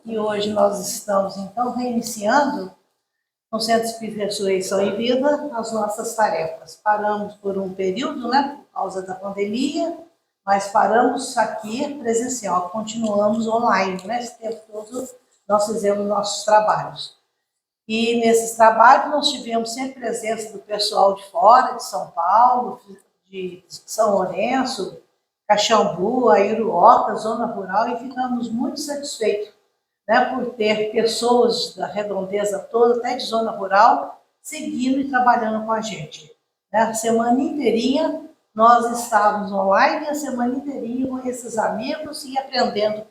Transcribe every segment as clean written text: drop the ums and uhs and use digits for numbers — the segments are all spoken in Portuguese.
e hoje nós estamos, então, reiniciando no Centro Espírita Ressurreição e Vida as nossas tarefas. Paramos por um período, né, por causa da pandemia, mas paramos aqui presencial, continuamos online, né, esse tempo todo nós fizemos nossos trabalhos. E nesses trabalhos nós tivemos sempre presença do pessoal de fora, de São Paulo, de São Lourenço, Caxambu, Aiuruoca, zona rural, e ficamos muito satisfeitos, né, por ter pessoas da redondeza toda, até de zona rural, seguindo e trabalhando com a gente. A semana inteirinha nós estávamos online, a semana inteirinha com esses amigos e aprendendo,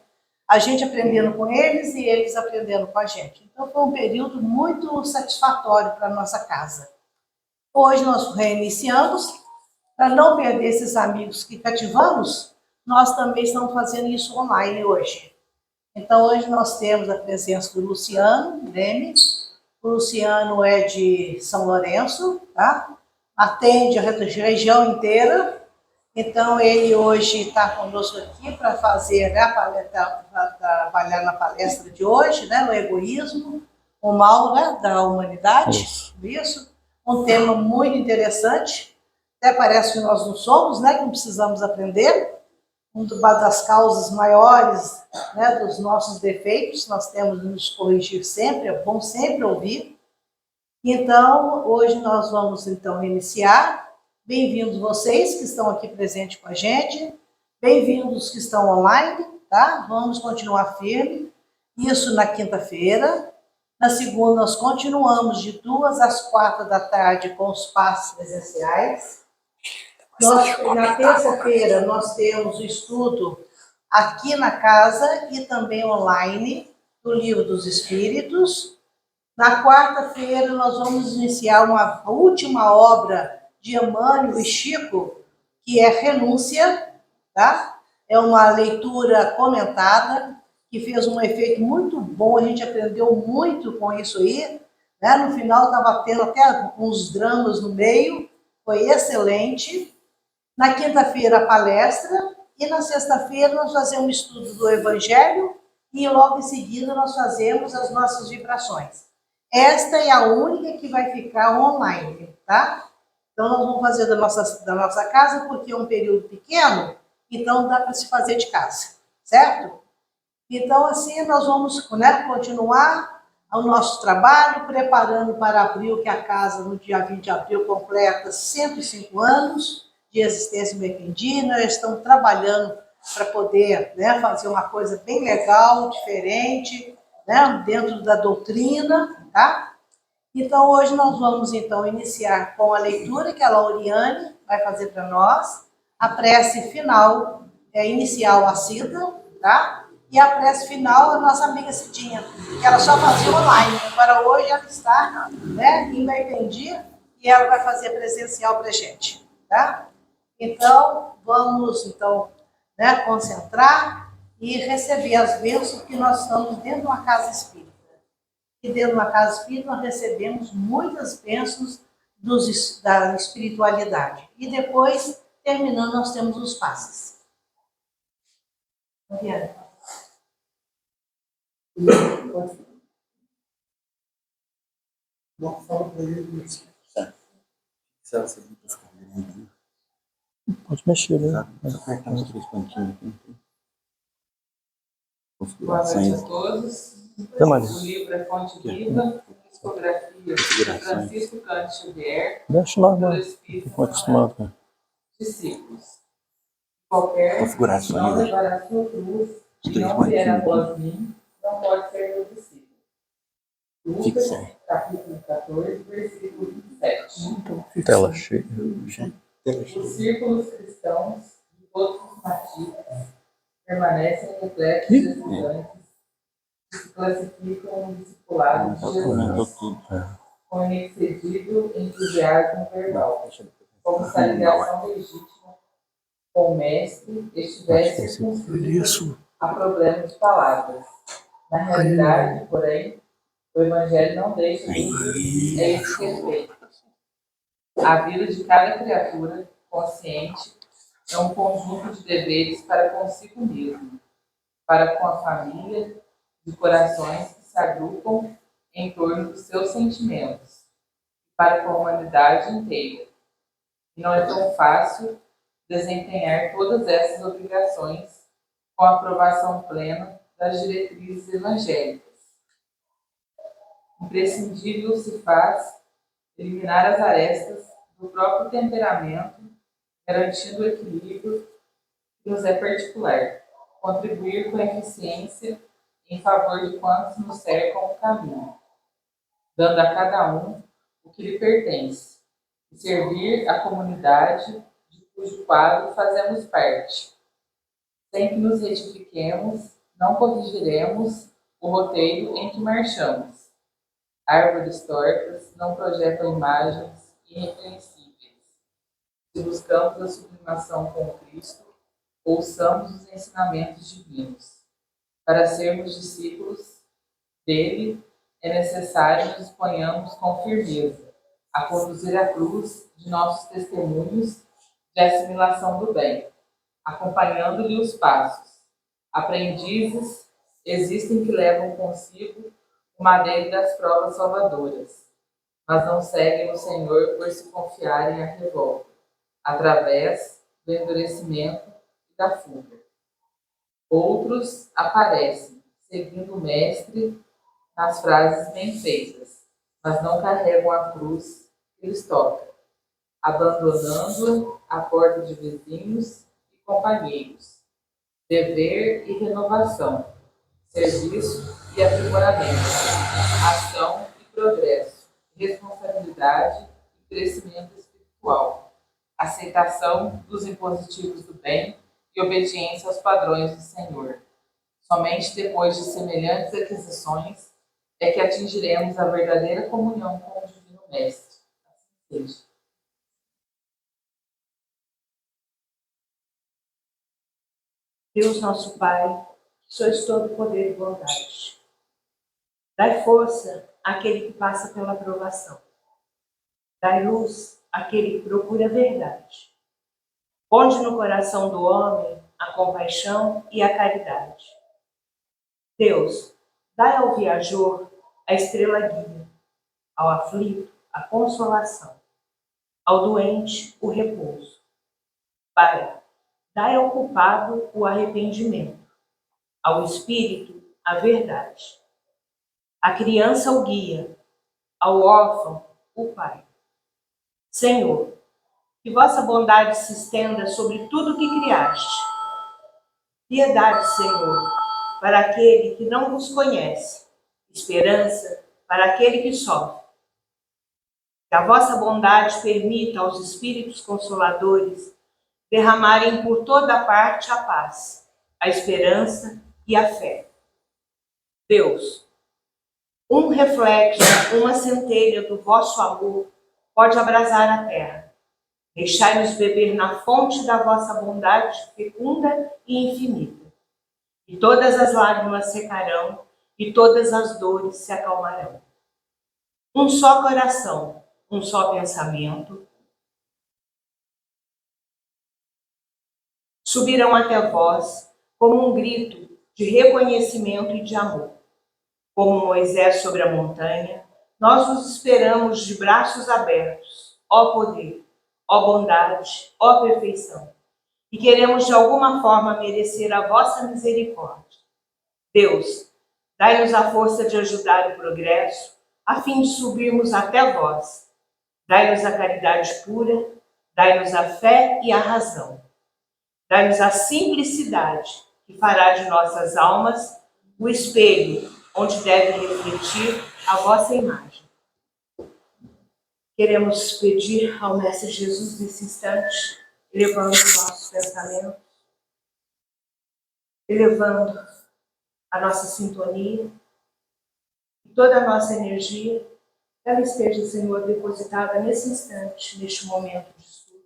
a gente aprendendo com eles e eles aprendendo com a gente. Então foi um período muito satisfatório para a nossa casa. Hoje nós reiniciamos. Para não perder esses amigos que cativamos, nós também estamos fazendo isso online hoje. Então, hoje nós temos a presença do Luciano Leme. O Luciano é de São Lourenço, tá? Atende a região inteira. Então, ele hoje está conosco aqui para fazer, né, para trabalhar na palestra de hoje, né, no egoísmo, o mal, né, da humanidade. Isso. Um tema muito interessante. Até parece que nós não somos, né, que não precisamos aprender. Uma das causas maiores, né, dos nossos defeitos, nós temos de nos corrigir sempre, é bom sempre ouvir. Então, hoje nós vamos, então, iniciar. Bem-vindos vocês que estão aqui presentes com a gente, bem-vindos que estão online, tá? Vamos continuar firme, isso na quinta-feira. Na segunda, nós continuamos de 2 às 4 da tarde com os passos presenciais. Na terça-feira, nós temos o estudo aqui na casa e também online do Livro dos Espíritos. Na quarta-feira, nós vamos iniciar uma última obra de Emmanuel e Chico, que é Renúncia, tá? É uma leitura comentada, que fez um efeito muito bom, a gente aprendeu muito com isso aí, né? No final estava tendo até uns dramas no meio, foi excelente. Na quinta-feira, a palestra, e na sexta-feira nós fazemos estudo do Evangelho e logo em seguida nós fazemos as nossas vibrações. Esta é a única que vai ficar online, tá? Então nós vamos fazer da nossa casa, porque é um período pequeno, então dá para se fazer de casa, certo? Então assim nós vamos, né, continuar o nosso trabalho, preparando para abril, que a casa no dia 20 de abril completa 105 anos, de existência mercantil. Estão trabalhando para poder, né, fazer uma coisa bem legal, diferente, né, dentro da doutrina, tá? Então, hoje nós vamos, então, iniciar com a leitura que a Lauriane vai fazer para nós, a prece final, inicial, a Cida, tá? E a prece final, a nossa amiga Cidinha, que ela só fazia online. Agora, hoje, ela está, né, indo a Entendi, e ela vai fazer presencial para a gente, tá? Então, vamos, então, né, concentrar e receber as bênçãos, que nós estamos dentro de uma casa espírita. E dentro de uma casa espírita nós recebemos muitas bênçãos da espiritualidade. E depois, terminando, nós temos os passes. Mariana. Não, fala para ele. Pode mexer, né? Só apertar os 3 pontinhos aqui. Boa noite a todos. O livro é Fonte Viva, Psicografia de Francisco Cândido Xavier, pelo Espírito acostumado, discípulos. Qualquer que não levar a sua cruz e não vier após mim, não pode ser meu discípulo. Lucas, capítulo 14, versículo 27. Tela cheia. Os círculos cristãos de outros nativos permanecem repletos de estudantes que se classificam no discipulado de Jesus, com inexcedido entusiasmo verbal, como se a ligação legítima com o mestre estivesse circunscrita a problemas de palavras. Na realidade, porém, o Evangelho não deixa dúvidas a esse respeito. A vida de cada criatura consciente é um conjunto de deveres para consigo mesmo, para com a família, de corações que se agrupam em torno dos seus sentimentos, para com a humanidade inteira. E não é tão fácil desempenhar todas essas obrigações com a aprovação plena das diretrizes evangélicas. Imprescindível se faz eliminar as arestas do próprio temperamento, garantindo o equilíbrio que nos é particular, contribuir com a eficiência em favor de quantos nos cercam o caminho, dando a cada um o que lhe pertence, e servir a comunidade de cujo quadro fazemos parte. Sem que nos retifiquemos, não corrigiremos o roteiro em que marchamos. Árvores tortas não projetam imagens irrepreensíveis. Se buscamos a sublimação com Cristo, ouçamos os ensinamentos divinos. Para sermos discípulos dele, é necessário que nos disponhamos com firmeza a conduzir a cruz de nossos testemunhos de assimilação do bem, acompanhando-lhe os passos. Aprendizes existem que levam consigo o madeiro das provas salvadoras, mas não seguem o Senhor por se confiarem à revolta, através do endurecimento e da fuga. Outros aparecem, seguindo o Mestre nas frases bem feitas, mas não carregam a cruz que lhes toca, abandonando-a à porta de vizinhos e companheiros. Dever e renovação, serviço e aprimoramento, ação e progresso, responsabilidade e crescimento espiritual, aceitação dos impositivos do bem e obediência aos padrões do Senhor. Somente depois de semelhantes aquisições é que atingiremos a verdadeira comunhão com o Divino Mestre. Assim seja. Deus nosso Pai, que sois todo poder e bondade, dai força àquele que passa pela provação. Dai luz àquele que procura a verdade. Ponde no coração do homem a compaixão e a caridade. Deus, dai ao viajor a estrela guia, ao aflito a consolação, ao doente o repouso. Pai, dai ao culpado o arrependimento, ao espírito a verdade. À criança o guia, ao órfão o pai. Senhor, que vossa bondade se estenda sobre tudo que criaste. Piedade, Senhor, para aquele que não vos conhece. Esperança para aquele que sofre. Que a vossa bondade permita aos espíritos consoladores derramarem por toda parte a paz, a esperança e a fé. Deus, um reflexo, uma centelha do vosso amor pode abrasar a terra. Deixai-nos beber na fonte da vossa bondade fecunda e infinita. E todas as lágrimas secarão e todas as dores se acalmarão. Um só coração, um só pensamento, subirão até vós como um grito de reconhecimento e de amor. Como Moisés sobre a montanha, nós vos esperamos de braços abertos, ó poder, ó bondade, ó perfeição, e queremos de alguma forma merecer a vossa misericórdia. Deus, dai-nos a força de ajudar o progresso, a fim de subirmos até vós. Dai-nos a caridade pura, dai-nos a fé e a razão. Dai-nos a simplicidade, que fará de nossas almas o espelho onde deve refletir a vossa imagem. Queremos pedir ao Mestre Jesus nesse instante, elevando os nossos pensamentos, elevando a nossa sintonia, e toda a nossa energia, ela esteja, Senhor, depositada nesse instante, neste momento de estudo,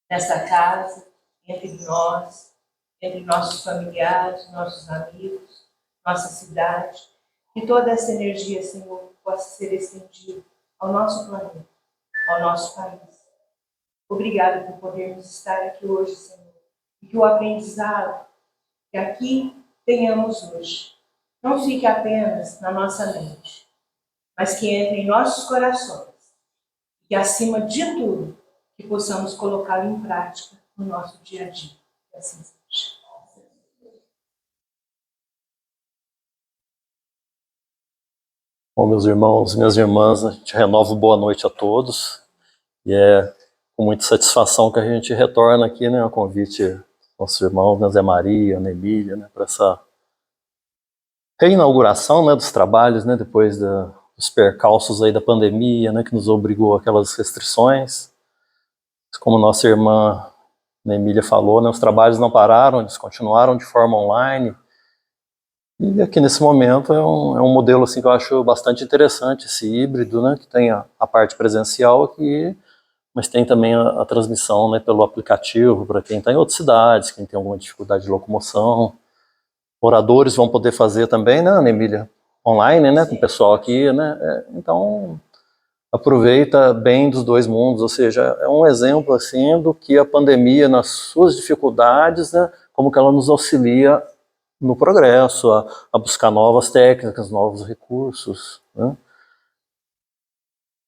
nesta casa, entre nós, entre nossos familiares, nossos amigos, nossa cidade, que toda essa energia, Senhor, possa ser estendida ao nosso planeta, ao nosso país. Obrigada por podermos estar aqui hoje, Senhor, e que o aprendizado que aqui tenhamos hoje não fique apenas na nossa mente, mas que entre em nossos corações. E, acima de tudo, que possamos colocá-lo em prática no nosso dia a dia. Que assim seja. Bom, meus irmãos e minhas irmãs, a gente renova boa noite a todos. E é com muita satisfação que a gente retorna aqui, né, ao convite dos nossos irmãos, né, Zé Maria, Ana Emília, né, para essa reinauguração, né, dos trabalhos, né, depois dos percalços aí da pandemia, né, que nos obrigou àquelas restrições. Como nossa irmã Ana Emília falou, né, os trabalhos não pararam, eles continuaram de forma online. E aqui nesse momento é um modelo assim, que eu acho bastante interessante, esse híbrido, né, que tem a parte presencial aqui, mas tem também a transmissão, né, pelo aplicativo para quem está em outras cidades, quem tem alguma dificuldade de locomoção. Oradores vão poder fazer também, né, Ana Emília? Online, né, com o pessoal aqui, né? Então, aproveita bem dos dois mundos, ou seja, é um exemplo assim do que a pandemia, nas suas dificuldades, né, como que ela nos auxilia no progresso, a buscar novas técnicas, novos recursos, né?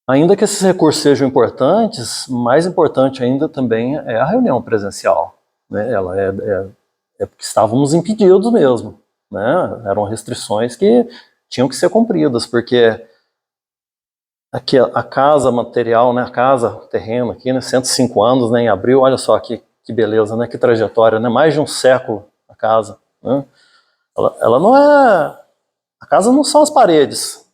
Ainda que esses recursos sejam importantes, mais importante ainda também é a reunião presencial, né? Ela é porque estávamos impedidos mesmo, né? Eram restrições que tinham que ser cumpridas, porque aqui a casa material, né? A casa, o terreno aqui, né? 105 anos, né? Em abril, olha só que beleza, né? Que trajetória, né? Mais de um século a casa, né? Ela não é... A casa não são as paredes,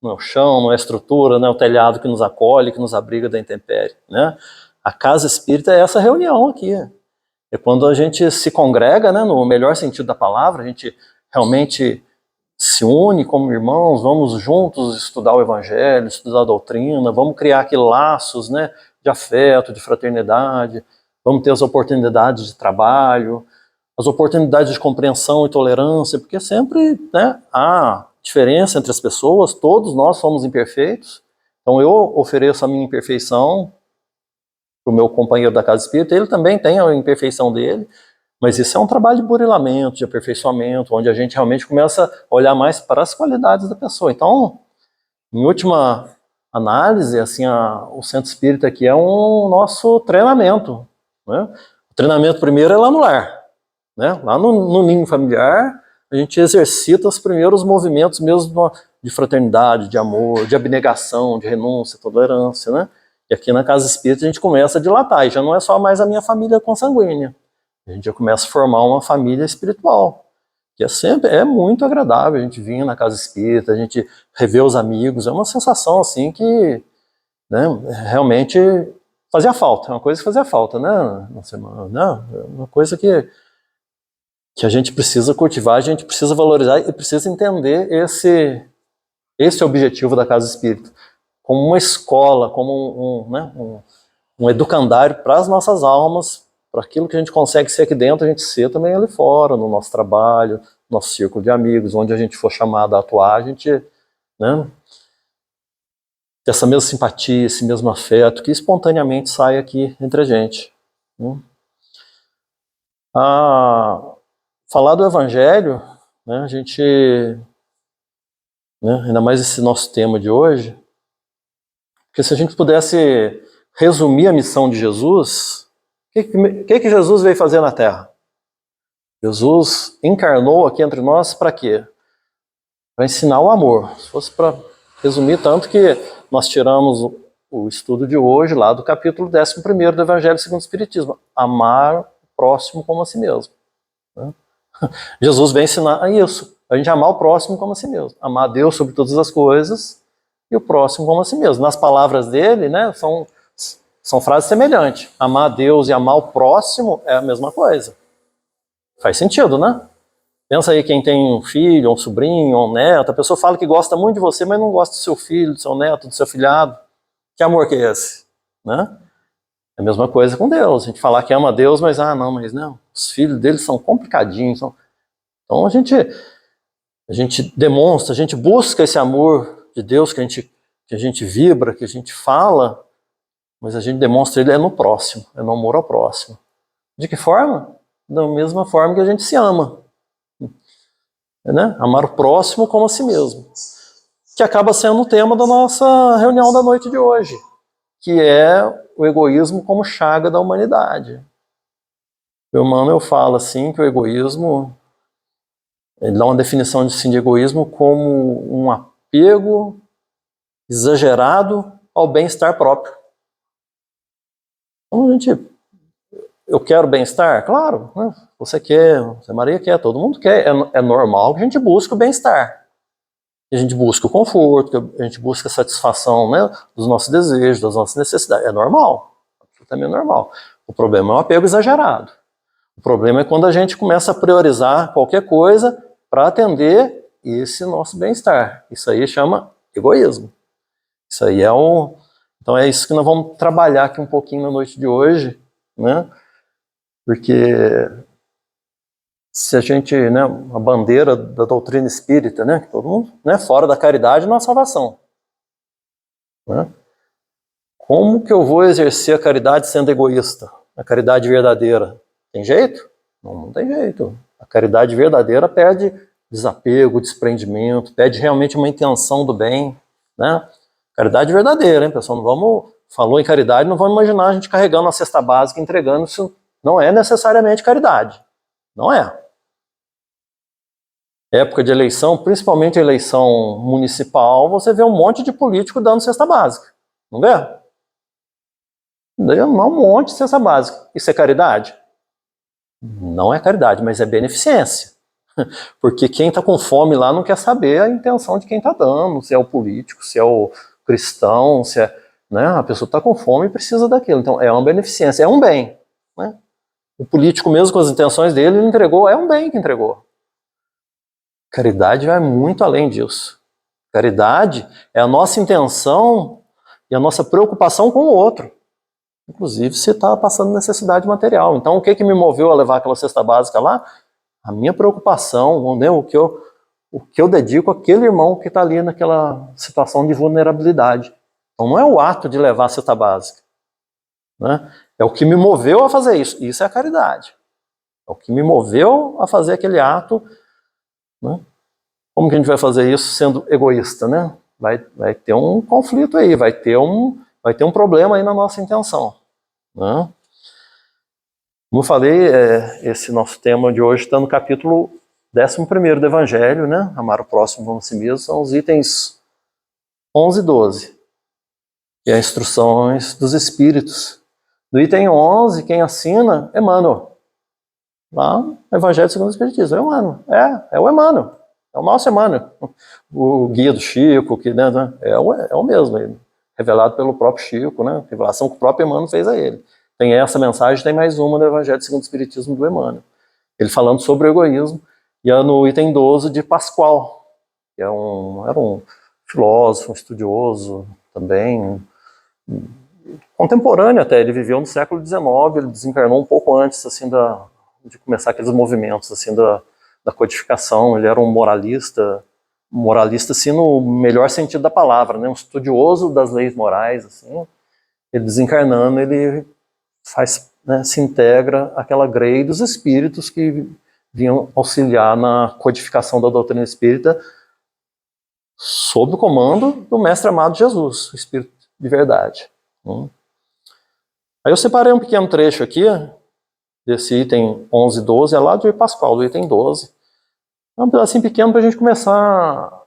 não é o chão, não é a estrutura, não é o telhado que nos acolhe, que nos abriga da intempérie, né? A casa espírita é essa reunião aqui. É quando a gente se congrega, né, no melhor sentido da palavra, a gente realmente se une como irmãos, vamos juntos estudar o Evangelho, estudar a doutrina, vamos criar aqui laços, né, de afeto, de fraternidade, vamos ter as oportunidades de trabalho, as oportunidades de compreensão e tolerância, porque sempre, né, há diferença entre as pessoas, todos nós somos imperfeitos, então eu ofereço a minha imperfeição para o meu companheiro da casa espírita, ele também tem a imperfeição dele, mas isso é um trabalho de burilamento, de aperfeiçoamento, onde a gente realmente começa a olhar mais para as qualidades da pessoa. Então, em última análise, assim, o centro espírita aqui é um nosso treinamento, né? O treinamento primeiro é lá no lar, né? Lá no ninho familiar, a gente exercita os primeiros movimentos mesmo de fraternidade, de amor, de abnegação, de renúncia, tolerância, né? E aqui na casa espírita a gente começa a dilatar, e já não é só mais a minha família consanguínea. A gente já começa a formar uma família espiritual, que é muito agradável a gente vir na casa espírita, a gente rever os amigos, é uma sensação assim que, né, realmente fazia falta, é uma coisa que fazia falta, né, na semana, né, é uma coisa que a gente precisa cultivar, a gente precisa valorizar e precisa entender esse objetivo da casa espírita, como uma escola, como um educandário para as nossas almas, para aquilo que a gente consegue ser aqui dentro, a gente ser também ali fora, no nosso trabalho, no nosso círculo de amigos, onde a gente for chamado a atuar, a gente, né, ter essa mesma simpatia, esse mesmo afeto, que espontaneamente sai aqui entre a gente, né? Falar do Evangelho, né, a gente, né, ainda mais esse nosso tema de hoje, porque se a gente pudesse resumir a missão de Jesus, o que Jesus veio fazer na Terra? Jesus encarnou aqui entre nós para quê? Para ensinar o amor. Se fosse para resumir, tanto que nós tiramos o estudo de hoje lá do capítulo 11º do Evangelho segundo o Espiritismo. Amar o próximo como a si mesmo, né? Jesus vem ensinar isso, a gente amar o próximo como a si mesmo. Amar a Deus sobre todas as coisas e o próximo como a si mesmo. Nas palavras dele, né, são frases semelhantes. Amar a Deus e amar o próximo é a mesma coisa. Faz sentido, né? Pensa aí quem tem um filho, um sobrinho, um neto, a pessoa fala que gosta muito de você, mas não gosta do seu filho, do seu neto, do seu filhado. Que amor que é esse? Né? É a mesma coisa com Deus. A gente falar que ama a Deus, mas mas não. Os filhos dele são complicadinhos. Então a gente demonstra, a gente busca esse amor de Deus que a gente vibra, que a gente fala, mas a gente demonstra ele no próximo, é no amor ao próximo. De que forma? Da mesma forma que a gente se ama. né? Amar o próximo como a si mesmo. Que acaba sendo o tema da nossa reunião da noite de hoje, que é o egoísmo como chaga da humanidade. O Emmanuel fala assim que o egoísmo, ele dá uma definição de egoísmo como um apego exagerado ao bem-estar próprio. Então, eu quero bem-estar? Claro, né? Você quer, você Maria quer, todo mundo quer. É normal que a gente busque o bem-estar. A gente busca o conforto, a gente busca a satisfação, né, dos nossos desejos, das nossas necessidades. É normal, absolutamente normal. O problema é o apego exagerado. O problema é quando a gente começa a priorizar qualquer coisa para atender esse nosso bem-estar. Isso aí chama egoísmo. Isso aí Então é isso que nós vamos trabalhar aqui um pouquinho na noite de hoje, né? Porque se a gente, né, a bandeira da doutrina espírita, né, todo mundo, né, fora da caridade não há salvação. Né? Como que eu vou exercer a caridade sendo egoísta? A caridade verdadeira? Tem jeito? Não tem jeito. A caridade verdadeira pede desapego, desprendimento, pede realmente uma intenção do bem, né? Caridade verdadeira, hein, pessoal? Falou em caridade, não vamos imaginar a gente carregando a cesta básica, entregando, isso não é necessariamente caridade. Não é. Época de eleição, principalmente eleição municipal, você vê um monte de político dando cesta básica. Não vê? Não, um monte de cesta básica. Isso é caridade? Não é caridade, mas é beneficência. Porque quem está com fome lá não quer saber a intenção de quem está dando, se é o político, se é o cristão, se é, né, a pessoa está com fome e precisa daquilo. Então é uma beneficência, é um bem. Né? O político mesmo com as intenções dele, ele entregou, é um bem que entregou. Caridade vai muito além disso. Caridade é a nossa intenção e a nossa preocupação com o outro. Inclusive se está passando necessidade material. Então o que me moveu a levar aquela cesta básica lá? A minha preocupação, né, o que eu dedico àquele irmão que está ali naquela situação de vulnerabilidade. Então não é o ato de levar a cesta básica. Né? É o que me moveu a fazer isso. Isso é a caridade. É o que me moveu a fazer aquele ato. Né? Como que a gente vai fazer isso sendo egoísta? Né? Vai ter um conflito aí, vai ter um problema aí na nossa intenção. Né? Como eu falei, esse nosso tema de hoje está no capítulo 11º do Evangelho, né? Amar o próximo como a si mesmo, são os itens 11 e 12. E as instruções dos Espíritos. Do item 11, quem assina é Emmanuel. Lá no Evangelho segundo o Espiritismo, é o Emmanuel. É o Emmanuel. É o nosso Emmanuel. O guia do Chico, que, né, é o mesmo, ele, revelado pelo próprio Chico, né? Revelação que o próprio Emmanuel fez a ele. Tem essa mensagem, tem mais uma no Evangelho segundo o Espiritismo do Emmanuel. Ele falando sobre o egoísmo, e é no item 12 de Pascoal, que era um filósofo, um estudioso também, contemporâneo até, ele viveu no século XIX, ele desencarnou um pouco antes assim, de começar aqueles movimentos assim, da codificação. Ele era um moralista assim, no melhor sentido da palavra, né? Um estudioso das leis morais. Assim. Ele desencarnando, ele se integra àquela grei dos espíritos que vinham auxiliar na codificação da doutrina espírita sob o comando do Mestre amado Jesus, o Espírito de verdade. Aí eu separei um pequeno trecho aqui, desse item 11 e 12, é lá de Pascoal, do item 12. É um pedacinho pequeno para a gente começar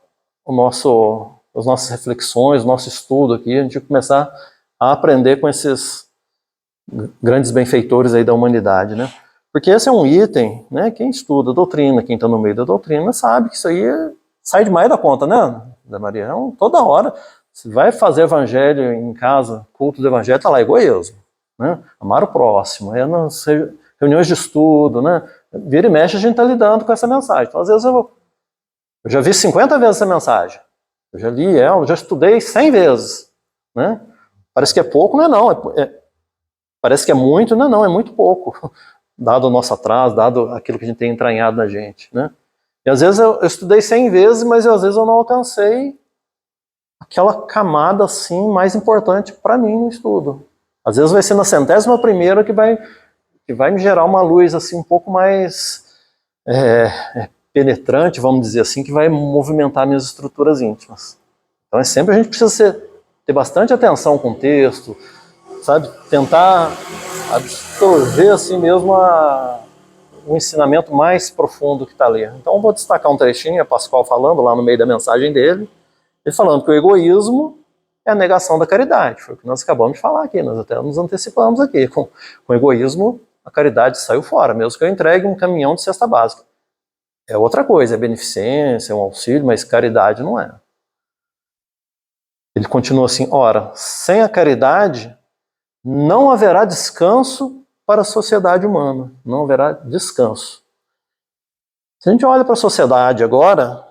as nossas reflexões, o nosso estudo aqui, a gente começar a aprender com esses grandes benfeitores aí da humanidade, né? Porque esse é um item, né? Quem estuda a doutrina, quem está no meio da doutrina, sabe que isso aí sai demais da conta, né, Zé Maria? Então, toda hora, você vai fazer evangelho em casa, culto do evangelho, tá lá, egoísmo, né? Amar o próximo, nas reuniões de estudo, né? Vira e mexe, a gente está lidando com essa mensagem. Então, às vezes, eu já vi 50 vezes essa mensagem. Eu já li ela, eu já estudei 100 vezes, né? Parece que é pouco, não é não. Parece que é muito, não é muito pouco. Dado o nosso atraso, dado aquilo que a gente tem entranhado na gente, né? E às vezes eu estudei 100 vezes, mas às vezes eu não alcancei aquela camada assim mais importante para mim no estudo. Às vezes vai ser na 100ª que vai me gerar uma luz assim um pouco mais penetrante, vamos dizer assim, que vai movimentar minhas estruturas íntimas. Então sempre a gente precisa ter bastante atenção com o texto, sabe? Tentar absorver assim mesmo o ensinamento mais profundo que está ali. Então eu vou destacar um trechinho, é Pascal falando lá no meio da mensagem dele, ele falando que o egoísmo é a negação da caridade. Foi o que nós acabamos de falar aqui, nós até nos antecipamos aqui. Com o egoísmo, a caridade saiu fora, mesmo que eu entregue um caminhão de cesta básica. É outra coisa, é beneficência, é um auxílio, mas caridade não é. Ele continua assim, ora, sem a caridade não haverá descanso para a sociedade humana, não haverá descanso. Se a gente olha para a sociedade agora,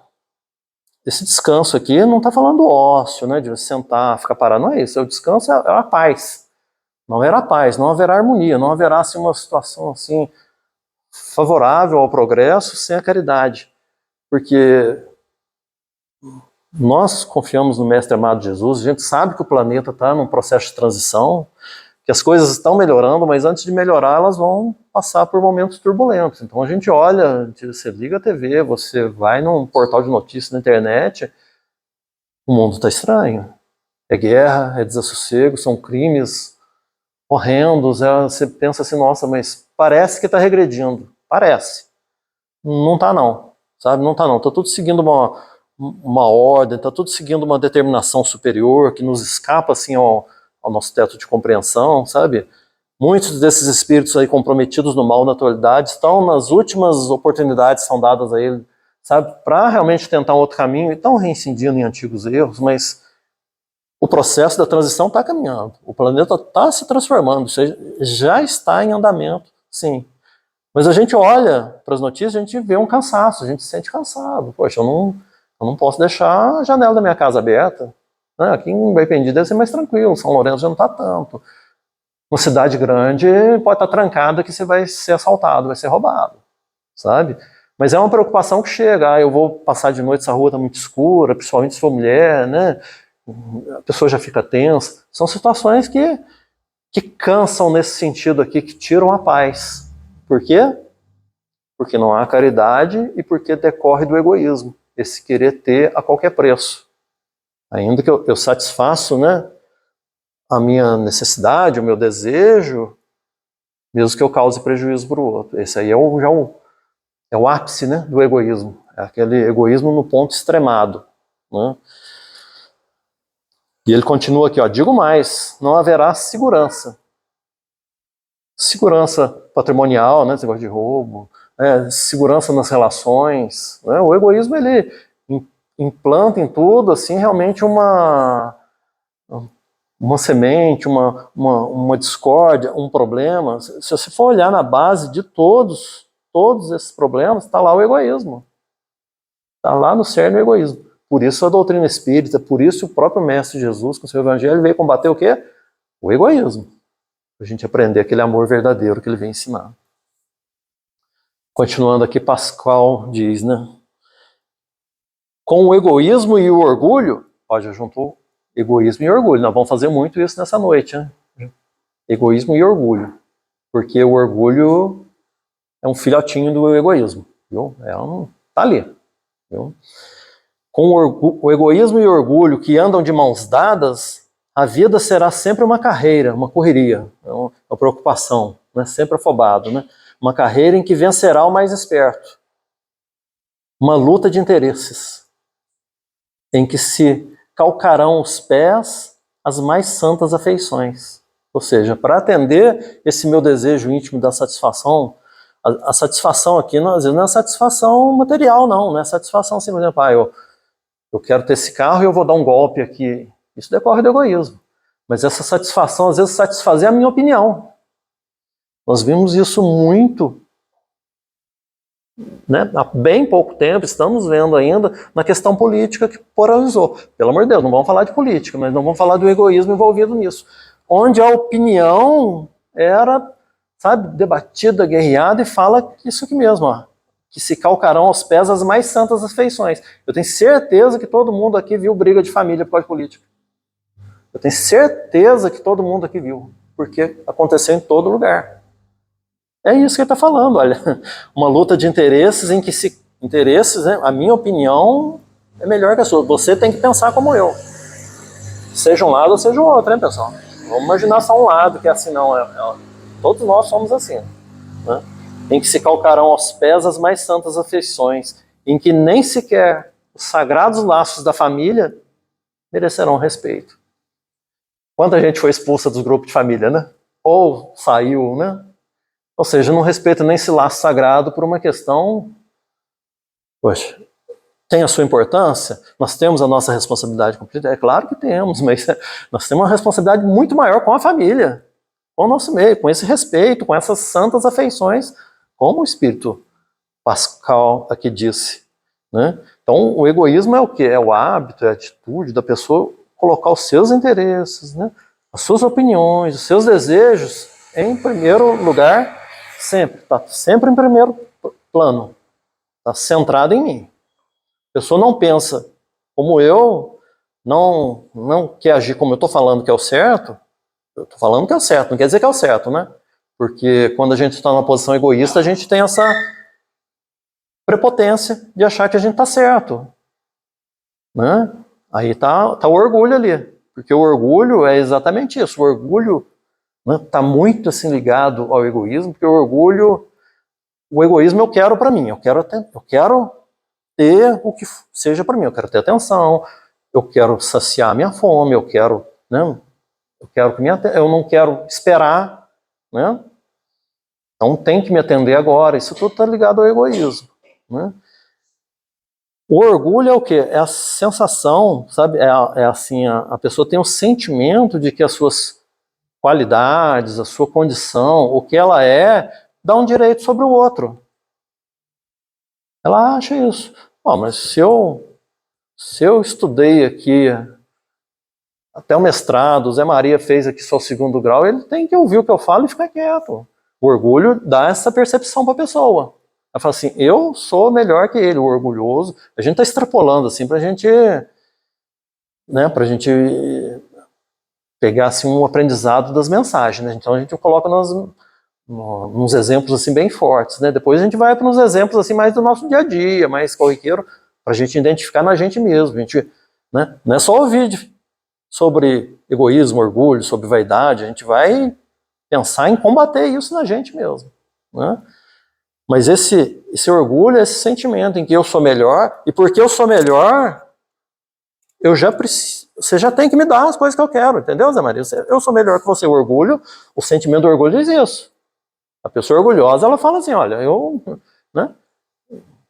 esse descanso aqui não está falando do ócio, né, de sentar, ficar parado, não é isso, o descanso é a paz. Não haverá paz, não haverá harmonia, não haverá assim, uma situação assim, favorável ao progresso sem a caridade. Porque nós confiamos no Mestre amado Jesus, a gente sabe que o planeta está num processo de transição, que as coisas estão melhorando, mas antes de melhorar elas vão passar por momentos turbulentos. Então a gente olha, você liga a TV, você vai num portal de notícias na internet, o mundo está estranho. É guerra, é desassossego, são crimes horrendos, você pensa assim, nossa, mas parece que está regredindo. Parece. Não está não, sabe? Não está não. Está tudo seguindo uma ordem, está tudo seguindo uma determinação superior que nos escapa assim ao nosso teto de compreensão, sabe? Muitos desses espíritos aí comprometidos no mal na atualidade estão nas últimas oportunidades que são dadas a ele, sabe? Para realmente tentar um outro caminho, e estão reincidindo em antigos erros, mas o processo da transição está caminhando. O planeta está se transformando, isso já está em andamento, sim. Mas a gente olha para as notícias, a gente vê um cansaço, a gente se sente cansado. Poxa, eu não posso deixar a janela da minha casa aberta. Aqui em Baipendi deve ser mais tranquilo, São Lourenço já não está tanto. Uma cidade grande pode estar trancada que você vai ser assaltado, vai ser roubado, sabe? Mas é uma preocupação que chega, eu vou passar de noite, essa rua está muito escura, principalmente se for mulher, né? A pessoa já fica tensa. São situações que cansam nesse sentido aqui, que tiram a paz. Por quê? Porque não há caridade e porque decorre do egoísmo, esse querer ter a qualquer preço. Ainda que eu satisfaço, né, a minha necessidade, o meu desejo, mesmo que eu cause prejuízo para o outro. Esse aí é o ápice, né, do egoísmo. É aquele egoísmo no ponto extremado. Né? E ele continua aqui, ó, digo mais, não haverá segurança. Segurança patrimonial, né, esse negócio de roubo, segurança nas relações. Né? O egoísmo, ele implanta em tudo, assim, realmente uma semente, uma discórdia, um problema. Se você for olhar na base de todos esses problemas, está lá o egoísmo. Está lá no cerne o egoísmo. Por isso a doutrina espírita, por isso o próprio Mestre Jesus, com o seu evangelho, veio combater o quê? O egoísmo. Para a gente aprender aquele amor verdadeiro que ele vem ensinar. Continuando aqui, Pascal diz, né? Com o egoísmo e o orgulho, ó, já juntou egoísmo e orgulho. Nós vamos fazer muito isso nessa noite, né? Egoísmo e orgulho. Porque o orgulho é um filhotinho do egoísmo, viu? Tá ali, viu? Com o egoísmo e o orgulho que andam de mãos dadas, a vida será sempre uma carreira, uma correria, uma preocupação, né? Sempre afobado, né? Uma carreira em que vencerá o mais esperto. Uma luta de interesses, em que se calcarão os pés as mais santas afeições. Ou seja, para atender esse meu desejo íntimo da satisfação, a satisfação aqui, às vezes não é satisfação material, não é satisfação assim, por exemplo, eu quero ter esse carro e eu vou dar um golpe aqui. Isso decorre do egoísmo. Mas essa satisfação, às vezes, satisfazer a minha opinião. Nós vimos isso muito, né, há bem pouco tempo, estamos vendo ainda na questão política que polarizou. Pelo amor de Deus, não vamos falar de política, mas não vamos falar do egoísmo envolvido nisso. Onde a opinião era, sabe, debatida, guerreada, e fala isso aqui mesmo, ó, que se calcarão aos pés as mais santas afeições. Eu tenho certeza que todo mundo aqui viu briga de família por causa de política. Eu tenho certeza que todo mundo aqui viu, porque aconteceu em todo lugar. É isso que ele está falando, olha. Uma luta de interesses em que interesses, né? A minha opinião é melhor que a sua. Você tem que pensar como eu. Seja um lado ou seja o outro, hein, pessoal? Vamos imaginar só um lado, que é assim, não. Todos nós somos assim, né? Em que se calcarão aos pés as mais santas afeições, em que nem sequer os sagrados laços da família merecerão respeito. Quanta gente foi expulsa dos grupos de família, né? Ou saiu, né? Ou seja, não respeita nem esse laço sagrado por uma questão... Poxa, tem a sua importância? Nós temos a nossa responsabilidade cumprida? É claro que temos, mas nós temos uma responsabilidade muito maior com a família, com o nosso meio, com esse respeito, com essas santas afeições, como o Espírito Pascal aqui disse, né? Então, o egoísmo é o quê? É o hábito, é a atitude da pessoa colocar os seus interesses, né? As suas opiniões, os seus desejos em primeiro lugar, sempre. Está sempre em primeiro plano. Está centrado em mim. A pessoa não pensa como eu, não quer agir como eu estou falando que é o certo. Eu estou falando que é o certo, não quer dizer que é o certo, né? Porque quando a gente está numa posição egoísta, a gente tem essa prepotência de achar que a gente está certo, né? Aí tá o orgulho ali, porque o orgulho é exatamente isso. O orgulho está muito assim ligado ao egoísmo, porque o egoísmo eu quero para mim, eu quero ter o que seja para mim, eu quero ter atenção, eu quero saciar minha fome, eu quero, né? Eu não quero esperar, né? Então tem que me atender agora. Isso tudo está ligado ao egoísmo, né? O orgulho é o quê? É a sensação, sabe? É assim, a pessoa tem o sentimento de que as suas qualidades, a sua condição, o que ela é, dá um direito sobre o outro. Ela acha isso. Mas se eu estudei aqui até o mestrado, o Zé Maria fez aqui só o 2º grau, ele tem que ouvir o que eu falo e ficar quieto. O orgulho dá essa percepção para a pessoa. Ela fala assim, eu sou melhor que ele, o orgulhoso. A gente está extrapolando assim para a gente, né, para a gente pegar assim, um aprendizado das mensagens, né? Então a gente coloca uns exemplos assim bem fortes, né? Depois a gente vai para uns exemplos assim mais do nosso dia a dia, mais corriqueiro, para a gente identificar na gente mesmo. A gente, né, não é só ouvir sobre egoísmo, orgulho, sobre vaidade, a gente vai pensar em combater isso na gente mesmo, né? Mas esse orgulho é esse sentimento em que eu sou melhor, e porque eu sou melhor, você já tem que me dar as coisas que eu quero, entendeu, Zé Maria? Eu sou melhor que você. O orgulho, o sentimento do orgulho diz isso. A pessoa orgulhosa, ela fala assim, olha, né,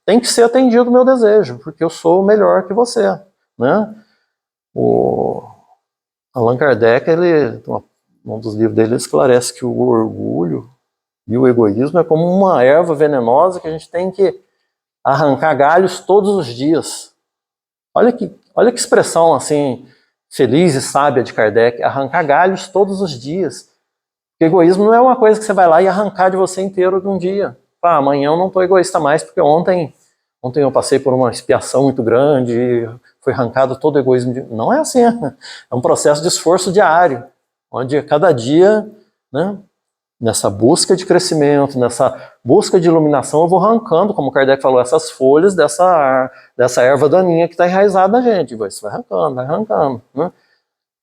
tem que ser atendido o meu desejo, porque eu sou melhor que você, né? O Allan Kardec, um dos livros dele, esclarece que o orgulho e o egoísmo é como uma erva venenosa que a gente tem que arrancar galhos todos os dias. Olha que expressão assim, feliz e sábia de Kardec, arrancar galhos todos os dias. Porque egoísmo não é uma coisa que você vai lá e arrancar de você inteiro de um dia. Amanhã eu não estou egoísta mais, porque ontem eu passei por uma expiação muito grande, e foi arrancado todo o egoísmo. Não é assim, é um processo de esforço diário, onde cada dia, né, nessa busca de crescimento, nessa busca de iluminação, eu vou arrancando, como Kardec falou, essas folhas dessa erva daninha que está enraizada na gente. Você vai arrancando, né?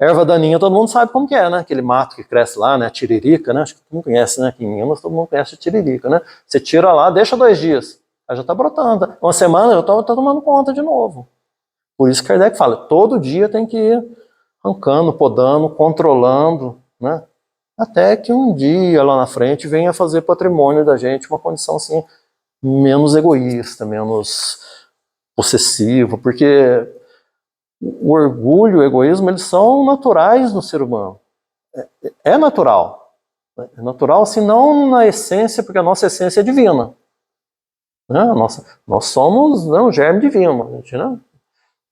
Erva daninha todo mundo sabe como que é, né? Aquele mato que cresce lá, né? A tiririca, né? Acho que todo mundo conhece, né? Aqui em Minas todo mundo conhece a tiririca, né? Você tira lá, deixa 2 dias, ela já está brotando. Uma semana eu estou tomando conta de novo. Por isso que Kardec fala, todo dia tem que ir arrancando, podando, controlando, né? Até que um dia lá na frente venha fazer patrimônio da gente uma condição assim, menos egoísta, menos possessiva, porque o orgulho e o egoísmo, eles são naturais no ser humano. É natural. É natural, assim, não na essência, porque a nossa essência é divina. Né? Nós somos, né, um germe divino. Gente, né?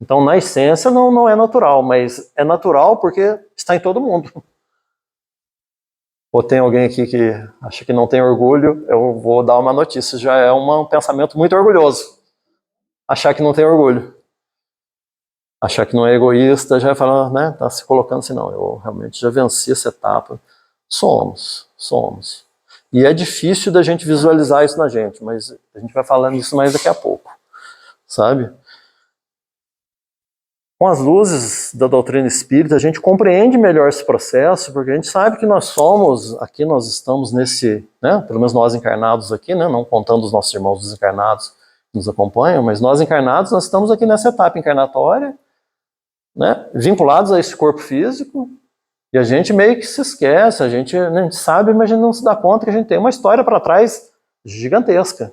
Então, na essência, não é natural, mas é natural porque está em todo mundo. Ou tem alguém aqui que acha que não tem orgulho, eu vou dar uma notícia, já é um pensamento muito orgulhoso. Achar que não tem orgulho. Achar que não é egoísta, já vai falar, né, tá se colocando assim, não, eu realmente já venci essa etapa. Somos. E é difícil da gente visualizar isso na gente, mas a gente vai falando isso mais daqui a pouco. sabe? Com as luzes da doutrina espírita, a gente compreende melhor esse processo, porque a gente sabe que nós somos, aqui nós estamos nesse, né, pelo menos nós encarnados aqui, né, não contando os nossos irmãos desencarnados que nos acompanham, mas nós encarnados, nós estamos aqui nessa etapa encarnatória, né, vinculados a esse corpo físico, e a gente meio que se esquece, a gente sabe, mas a gente não se dá conta que a gente tem uma história para trás gigantesca.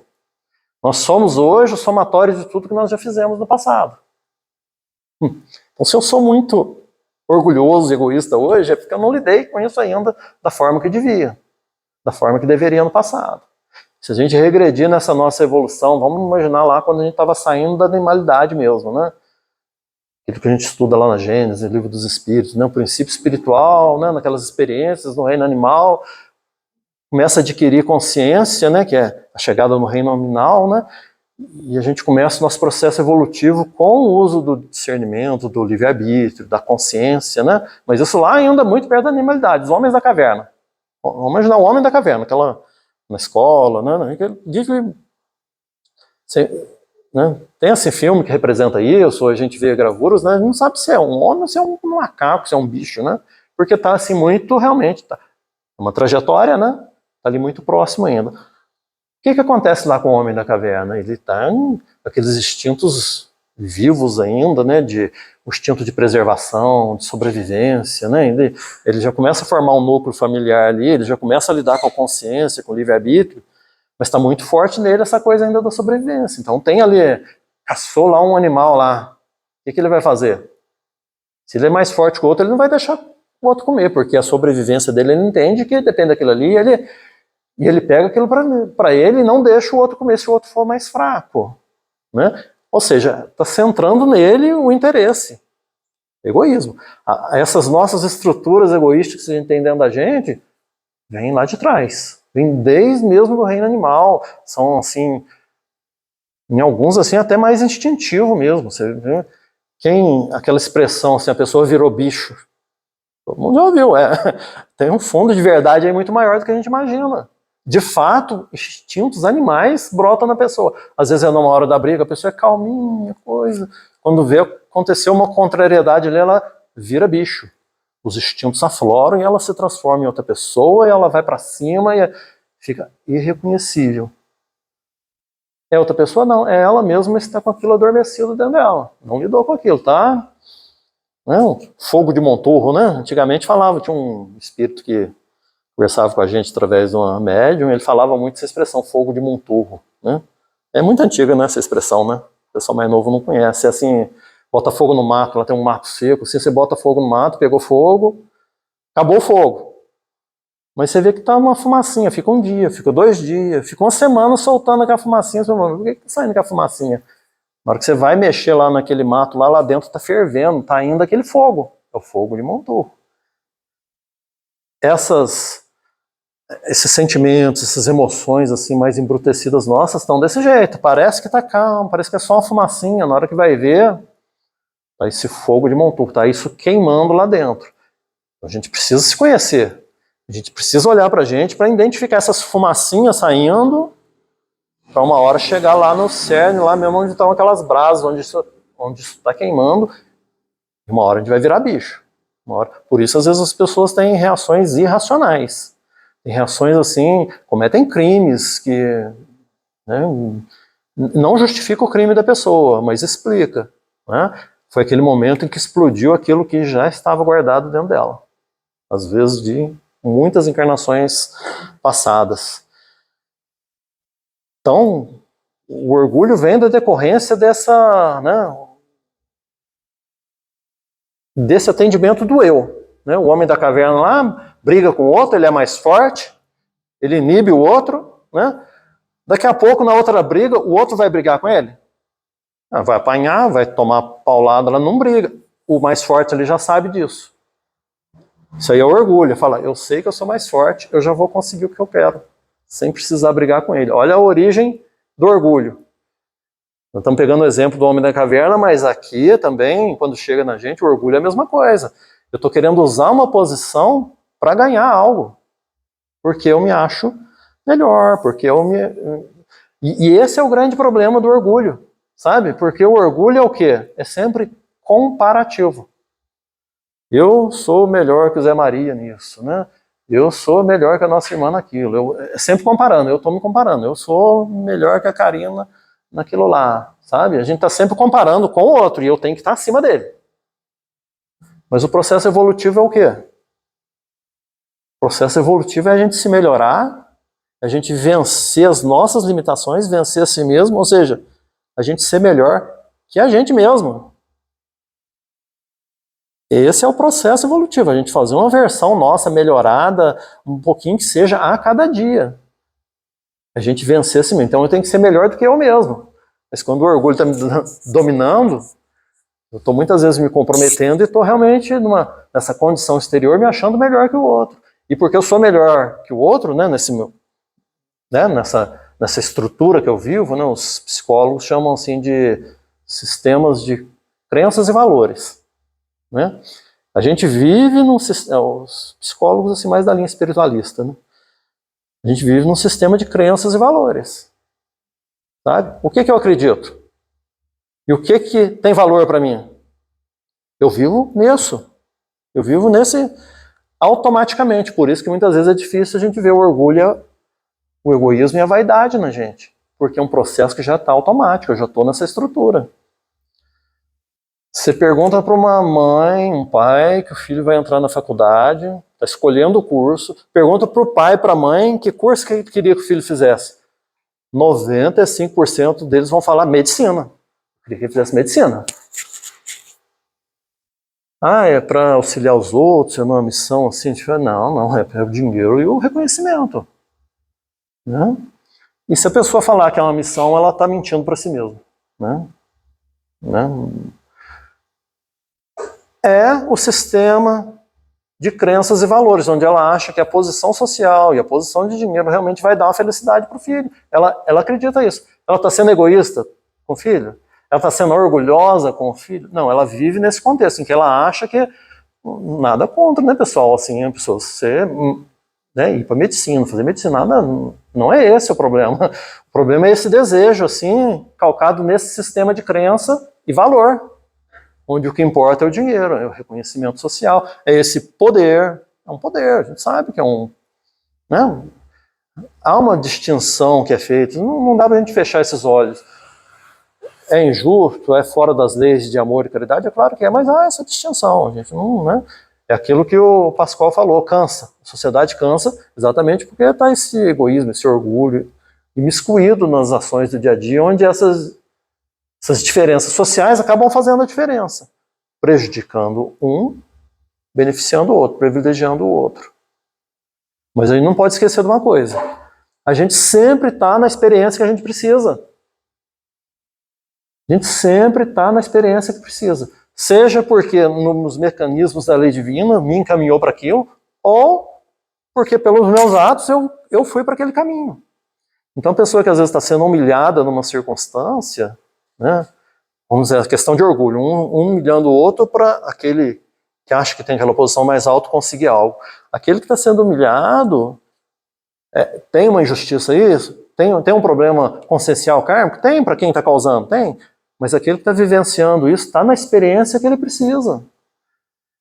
Nós somos hoje o somatório de tudo que nós já fizemos no passado. Então, se eu sou muito orgulhoso e egoísta hoje, é porque eu não lidei com isso ainda da forma que devia, da forma que deveria no passado. Se a gente regredir nessa nossa evolução, vamos imaginar lá quando a gente estava saindo da animalidade mesmo, né? Aquilo que a gente estuda lá na Gênesis, no Livro dos Espíritos, né? O princípio espiritual, né? Naquelas experiências no reino animal, começa a adquirir consciência, né? Que é a chegada no reino nominal, né? E a gente começa o nosso processo evolutivo com o uso do discernimento, do livre-arbítrio, da consciência, né? Mas isso lá ainda muito perto da animalidade, os homens da caverna. Vamos imaginar o homem da caverna, aquela na escola, né? Né? Tem esse filme que representa isso, a gente vê gravuras, né? A gente não sabe se é um homem ou se é um macaco, se é um bicho, né? Porque está assim muito, realmente, tá uma trajetória, né? Está ali muito próximo ainda. O que acontece lá com o homem da caverna? Ele está em aqueles instintos vivos ainda, né, o instinto de preservação, de sobrevivência, né, ele já começa a formar um núcleo familiar ali, ele já começa a lidar com a consciência, com o livre-arbítrio, mas está muito forte nele essa coisa ainda da sobrevivência. Então tem ali, caçou lá um animal lá, o que ele vai fazer? Se ele é mais forte que o outro, ele não vai deixar o outro comer, porque a sobrevivência dele, ele entende que depende daquilo ali, e ele pega aquilo para ele e não deixa o outro comer se o outro for mais fraco, né? Ou seja, está centrando nele o interesse. Egoísmo. Essas nossas estruturas egoísticas que a gente tem dentro da gente, vêm lá de trás. Vêm desde mesmo do reino animal. São, assim, em alguns, assim, até mais instintivo mesmo. Você vê aquela expressão, assim, a pessoa virou bicho. Todo mundo já ouviu. Tem um fundo de verdade aí muito maior do que a gente imagina. De fato, instintos animais brotam na pessoa. Às vezes é numa hora da briga, a pessoa é calminha, coisa. Quando vê, aconteceu uma contrariedade ali, ela vira bicho. Os instintos afloram e ela se transforma em outra pessoa, e ela vai para cima e fica irreconhecível. É outra pessoa? Não, é ela mesma que está com aquilo adormecido dentro dela. Não lidou com aquilo, tá? Não, fogo de monturro, né? Antigamente falava, tinha um espírito que conversava com a gente através de uma médium, ele falava muito essa expressão, fogo de monturro, né? É muito antiga, né, essa expressão, né? O pessoal mais novo não conhece. É assim, bota fogo no mato, ela tem um mato seco, assim, você bota fogo no mato, pegou fogo, acabou o fogo. Mas você vê que tá uma fumacinha, fica um dia, fica 2 dias, fica uma semana soltando aquela fumacinha, você fala, por que tá saindo aquela fumacinha? Na hora que você vai mexer lá naquele mato, lá dentro tá fervendo, tá indo aquele fogo. É o fogo de monturro. Esses sentimentos, essas emoções assim mais embrutecidas nossas estão desse jeito. Parece que tá calmo, parece que é só uma fumacinha. Na hora que vai ver, tá esse fogo de monturro, tá isso queimando lá dentro. A gente precisa se conhecer. A gente precisa olhar pra gente para identificar essas fumacinhas saindo, para uma hora chegar lá no cerne, lá mesmo onde estão aquelas brasas, onde isso está queimando, e uma hora a gente vai virar bicho. Por isso, às vezes, as pessoas têm reações irracionais. Tem reações assim, cometem crimes que, né, não justifica o crime da pessoa, mas explica, né? Foi aquele momento em que explodiu aquilo que já estava guardado dentro dela. Às vezes de muitas encarnações passadas. Então, o orgulho vem da decorrência dessa, né, desse atendimento do eu. Né? O homem da caverna lá briga com o outro, ele é mais forte, ele inibe o outro, né? Daqui a pouco, na outra briga, o outro vai brigar com ele. Vai apanhar, vai tomar paulada, ela não briga. O mais forte ele já sabe disso. Isso aí é orgulho. Fala, eu sei que eu sou mais forte, eu já vou conseguir o que eu quero, sem precisar brigar com ele. Olha a origem do orgulho. Nós estamos pegando o exemplo do homem da caverna, mas aqui também, quando chega na gente, o orgulho é a mesma coisa. Eu estou querendo usar uma posição para ganhar algo, porque eu me acho melhor, porque eu me... E esse é o grande problema do orgulho. sabe? Porque o orgulho é o quê? É sempre comparativo. Eu sou melhor que o Zé Maria nisso, né? Eu sou melhor que a nossa irmã naquilo. Sempre comparando, eu estou me comparando. Eu sou melhor que a Karina naquilo lá, sabe? A gente está sempre comparando com o outro e eu tenho que estar acima dele. Mas o processo evolutivo é o quê? O processo evolutivo é a gente se melhorar, a gente vencer as nossas limitações, vencer a si mesmo, ou seja, a gente ser melhor que a gente mesmo. Esse é o processo evolutivo, a gente fazer uma versão nossa melhorada, um pouquinho que seja a cada dia. A gente vencer a si mesmo. Então eu tenho que ser melhor do que eu mesmo. Mas quando o orgulho está me dominando, eu estou muitas vezes me comprometendo e estou realmente nessa condição exterior me achando melhor que o outro. E porque eu sou melhor que o outro, né, nessa estrutura que eu vivo, né, os psicólogos chamam assim de sistemas de crenças e valores. Né? A gente vive num sistema, os psicólogos assim mais da linha espiritualista, né? A gente vive num sistema de crenças e valores, sabe? O que eu acredito? E o que tem valor para mim? Eu vivo nisso. Eu vivo nesse automaticamente. Por isso que muitas vezes é difícil a gente ver o orgulho, o egoísmo e a vaidade na gente, porque é um processo que já está automático. Eu já estou nessa estrutura. Você pergunta para uma mãe, um pai, que o filho vai entrar na faculdade, está escolhendo o curso, pergunta para o pai e para a mãe que curso que queria que o filho fizesse. 95% deles vão falar medicina. Queria que ele fizesse medicina. Ah, é para auxiliar os outros, é uma missão assim? Não, é o dinheiro e o reconhecimento. Né? E se a pessoa falar que é uma missão, ela está mentindo para si mesma. Né? É o sistema de crenças e valores, onde ela acha que a posição social e a posição de dinheiro realmente vai dar uma felicidade para o filho. Ela acredita isso. Ela está sendo egoísta com o filho? Ela está sendo orgulhosa com o filho? Não, ela vive nesse contexto em que ela acha que nada contra, né, pessoal? Assim, a pessoa ir para medicina, fazer medicina, não é esse o problema. O problema é esse desejo, assim, calcado nesse sistema de crença e valor, onde o que importa é o dinheiro, é o reconhecimento social, é esse poder. É um poder, a gente sabe que é um... Né? Há uma distinção que é feita, não dá para a gente fechar esses olhos. É injusto, é fora das leis de amor e caridade? É claro que é, mas há essa distinção, gente. Não, né? É aquilo que o Pascoal falou, cansa. A sociedade cansa exatamente porque está esse egoísmo, esse orgulho imiscuído nas ações do dia a dia, onde essas diferenças sociais acabam fazendo a diferença, prejudicando um, beneficiando o outro, privilegiando o outro. Mas a gente não pode esquecer de uma coisa, a gente sempre está na experiência que a gente precisa. A gente sempre está na experiência que precisa. Seja porque nos mecanismos da lei divina me encaminhou para aquilo, ou porque pelos meus atos eu fui para aquele caminho. Então a pessoa que às vezes está sendo humilhada numa circunstância, né, vamos dizer, a questão de orgulho, um humilhando o outro para aquele que acha que tem aquela posição mais alta conseguir algo. Aquele que está sendo humilhado, tem uma injustiça aí? Tem um problema consciencial kármico? Tem para quem está causando? Tem. Mas aquele que está vivenciando isso está na experiência que ele precisa.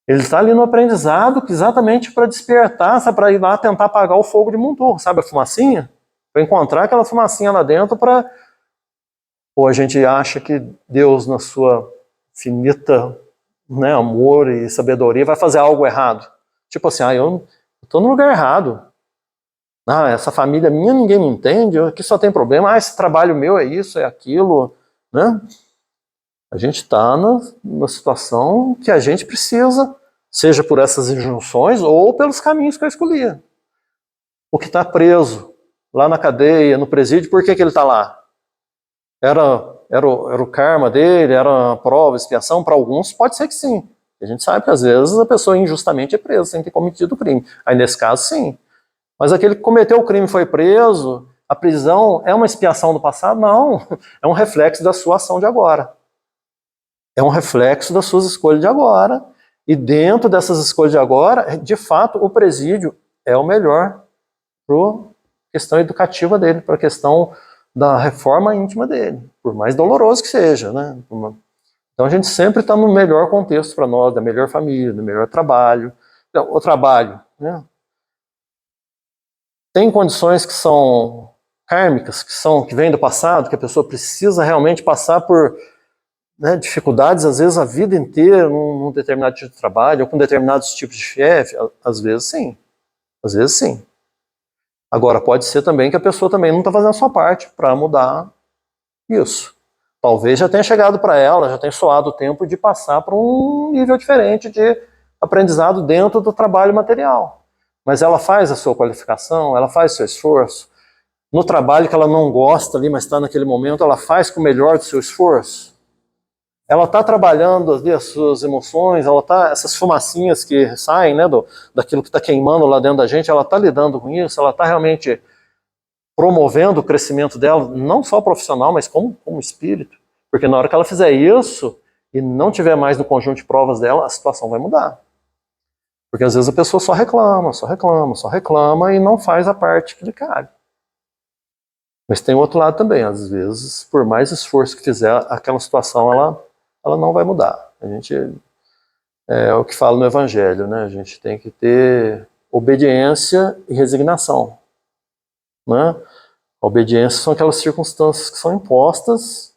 Ele está ali no aprendizado exatamente para despertar, para ir lá tentar apagar o fogo de Monturro, sabe a fumacinha? Para encontrar aquela fumacinha lá dentro para... Ou a gente acha que Deus, na sua finita, né, amor e sabedoria, vai fazer algo errado. Tipo assim, eu estou no lugar errado. Essa família minha ninguém me entende, aqui só tem problema. Esse trabalho meu é isso, é aquilo. Né? A gente está na situação que a gente precisa, seja por essas injunções ou pelos caminhos que eu escolhi. O que está preso lá na cadeia, no presídio, por que ele está lá? Era o karma dele, era uma prova, expiação? Para alguns pode ser que sim. A gente sabe que às vezes a pessoa injustamente é presa sem ter cometido o crime. Aí nesse caso sim. Mas aquele que cometeu o crime e foi preso, a prisão é uma expiação do passado? Não, é um reflexo da sua ação de agora. É um reflexo das suas escolhas de agora. E dentro dessas escolhas de agora, de fato, o presídio é o melhor para a questão educativa dele, para a questão da reforma íntima dele, por mais doloroso que seja, né? Então a gente sempre está no melhor contexto para nós, da melhor família, do melhor trabalho. Então, o trabalho, né? Tem condições que são kármicas, que vêm do passado, que a pessoa precisa realmente passar por, né, dificuldades, às vezes a vida inteira, num determinado tipo de trabalho, ou com determinados tipos de chefe, às vezes sim. Às vezes sim. Agora, pode ser também que a pessoa também não está fazendo a sua parte para mudar isso. Talvez já tenha chegado para ela, já tenha soado o tempo de passar para um nível diferente de aprendizado dentro do trabalho material. Mas ela faz a sua qualificação, ela faz o seu esforço. No trabalho que ela não gosta ali, mas está naquele momento, ela faz com o melhor do seu esforço. Ela está trabalhando ali as suas emoções, essas fumacinhas que saem, né, daquilo que está queimando lá dentro da gente, ela está lidando com isso, ela está realmente promovendo o crescimento dela, não só profissional, mas como espírito. Porque na hora que ela fizer isso, e não tiver mais no conjunto de provas dela, a situação vai mudar. Porque às vezes a pessoa só reclama, só reclama, só reclama e não faz a parte que lhe cabe. Mas tem o outro lado também, às vezes, por mais esforço que fizer, aquela situação, ela não vai mudar. A gente, é o que fala no Evangelho, né? A gente tem que ter obediência e resignação. Né? A obediência são aquelas circunstâncias que são impostas,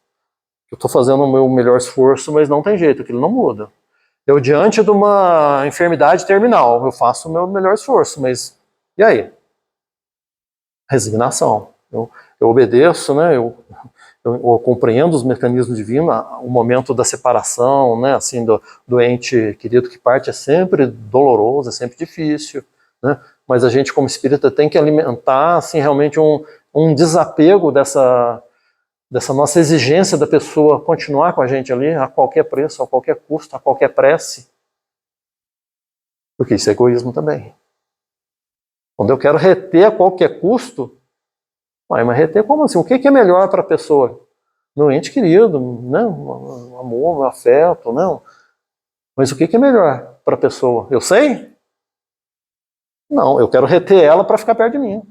eu estou fazendo o meu melhor esforço, mas não tem jeito, aquilo não muda. Eu, diante de uma enfermidade terminal, eu faço o meu melhor esforço, mas e aí? Resignação. Eu obedeço, né? Eu compreendo os mecanismos divinos, o momento da separação, né? Assim, do ente querido que parte é sempre doloroso, é sempre difícil, né? Mas a gente, como espírita, tem que alimentar assim, realmente um desapego dessa nossa exigência da pessoa continuar com a gente ali a qualquer preço, a qualquer custo, a qualquer prece. Porque isso é egoísmo também. Quando eu quero reter a qualquer custo, mas reter como assim? O que é melhor para a pessoa? Meu ente querido, né? O amor, o afeto, não. Mas o que é melhor para a pessoa? Eu sei? Não, eu quero reter ela para ficar perto de mim.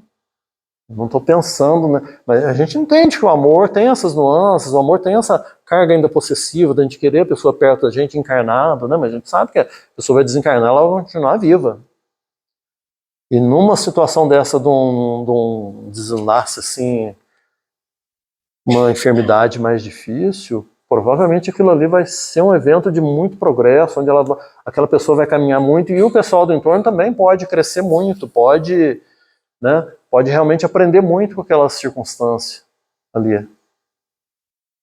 Não estou pensando, né? Mas a gente entende que o amor tem essas nuances, o amor tem essa carga ainda possessiva da gente querer a pessoa perto da gente encarnada, né? Mas a gente sabe que a pessoa vai desencarnar, ela vai continuar viva. E numa situação dessa de um desenlace assim, uma enfermidade mais difícil, provavelmente aquilo ali vai ser um evento de muito progresso, onde aquela pessoa vai caminhar muito e o pessoal do entorno também pode crescer muito, pode, né, pode realmente aprender muito com aquela circunstância ali.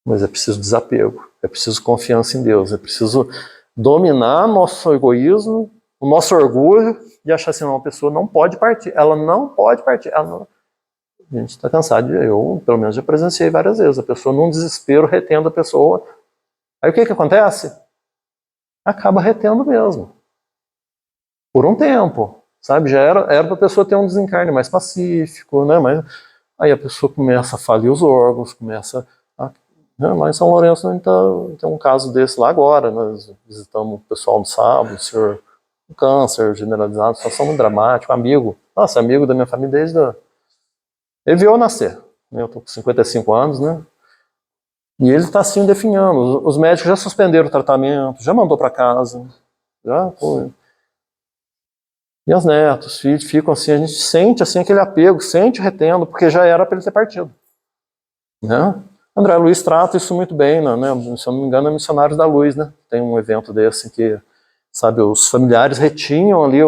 Mas é preciso desapego, é preciso confiança em Deus, é preciso dominar nosso egoísmo, o nosso orgulho e achar assim, não, a pessoa não pode partir, ela não pode partir, ela não... A gente está cansado, eu pelo menos já presenciei várias vezes, a pessoa num desespero retendo a pessoa, aí o que acontece? Acaba retendo mesmo, por um tempo, sabe, já era para a pessoa ter um desencarne mais pacífico, né, mas aí a pessoa começa a falir os órgãos, começa a... Lá em São Lourenço a gente tem um caso desse lá agora, nós visitamos o pessoal no sábado, o senhor com câncer generalizado, situação muito dramática, amigo da minha família desde... Ele viu eu nascer, né? Eu estou com 55 anos, né? E ele está assim definhando. Os médicos já suspenderam o tratamento, já mandou para casa, já foi. E os netos, os filhos ficam assim, a gente sente assim aquele apego, sente retendo, porque já era para ele ter partido. Né? André Luiz trata isso muito bem, né? Se eu não me engano é Missionários da Luz, né? Tem um evento desse que, sabe, os familiares retinham ali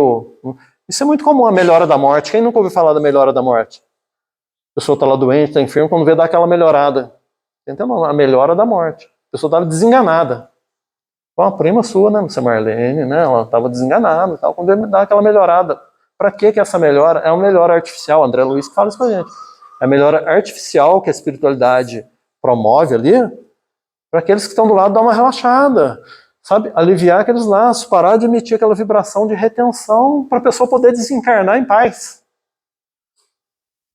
Isso é muito comum, a melhora da morte. Quem nunca ouviu falar da melhora da morte? A pessoa está lá doente, está enferma, quando vê dar aquela melhorada. Entendeu? A melhora da morte. A pessoa estava desenganada. Uma prima sua, né, Márcia Marlene, né, ela estava desenganada e tal, quando ele dá aquela melhorada. Para que essa melhora? É uma melhora artificial, André Luiz que fala isso com a gente. É a melhora artificial que a espiritualidade promove ali, para aqueles que estão do lado dar uma relaxada, sabe? Aliviar aqueles laços, parar de emitir aquela vibração de retenção para a pessoa poder desencarnar em paz.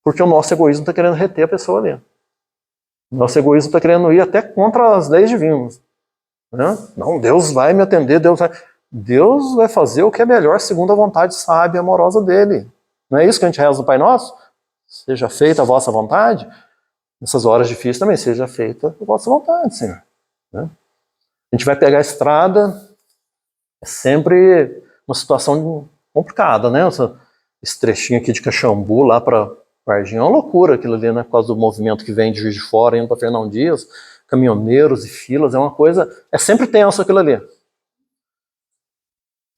Porque o nosso egoísmo está querendo reter a pessoa ali. O nosso egoísmo está querendo ir até contra as leis divinas. Né? Não, Deus vai me atender, Deus vai fazer o que é melhor segundo a vontade sábia e amorosa dele. Não é isso que a gente reza no Pai Nosso? Seja feita a vossa vontade. nessas horas difíceis também seja feita a vossa vontade, Senhor. Né? A gente vai pegar a estrada, é sempre uma situação complicada, né? Esse trechinho aqui de Caxambu lá para Varginha é uma loucura aquilo ali, né? Por causa do movimento que vem de Juiz de Fora indo para Fernão Dias, caminhoneiros e filas, é uma coisa, é sempre tenso aquilo ali.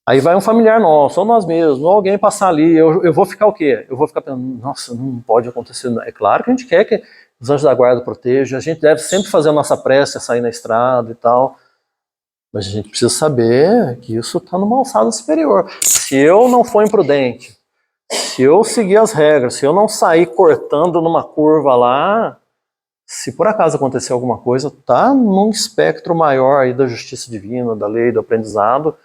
Aí vai um familiar nosso, ou nós mesmos, ou alguém passar ali, eu vou ficar o quê? Eu vou ficar pensando, nossa, não pode acontecer. É claro que a gente quer que os anjos da guarda protejam, a gente deve sempre fazer a nossa prece, sair na estrada e tal, mas a gente precisa saber que isso está numa alçada superior. Se eu não for imprudente, se eu seguir as regras, se eu não sair cortando numa curva lá, se por acaso acontecer alguma coisa, tá num espectro maior aí da justiça divina, da lei, do aprendizado.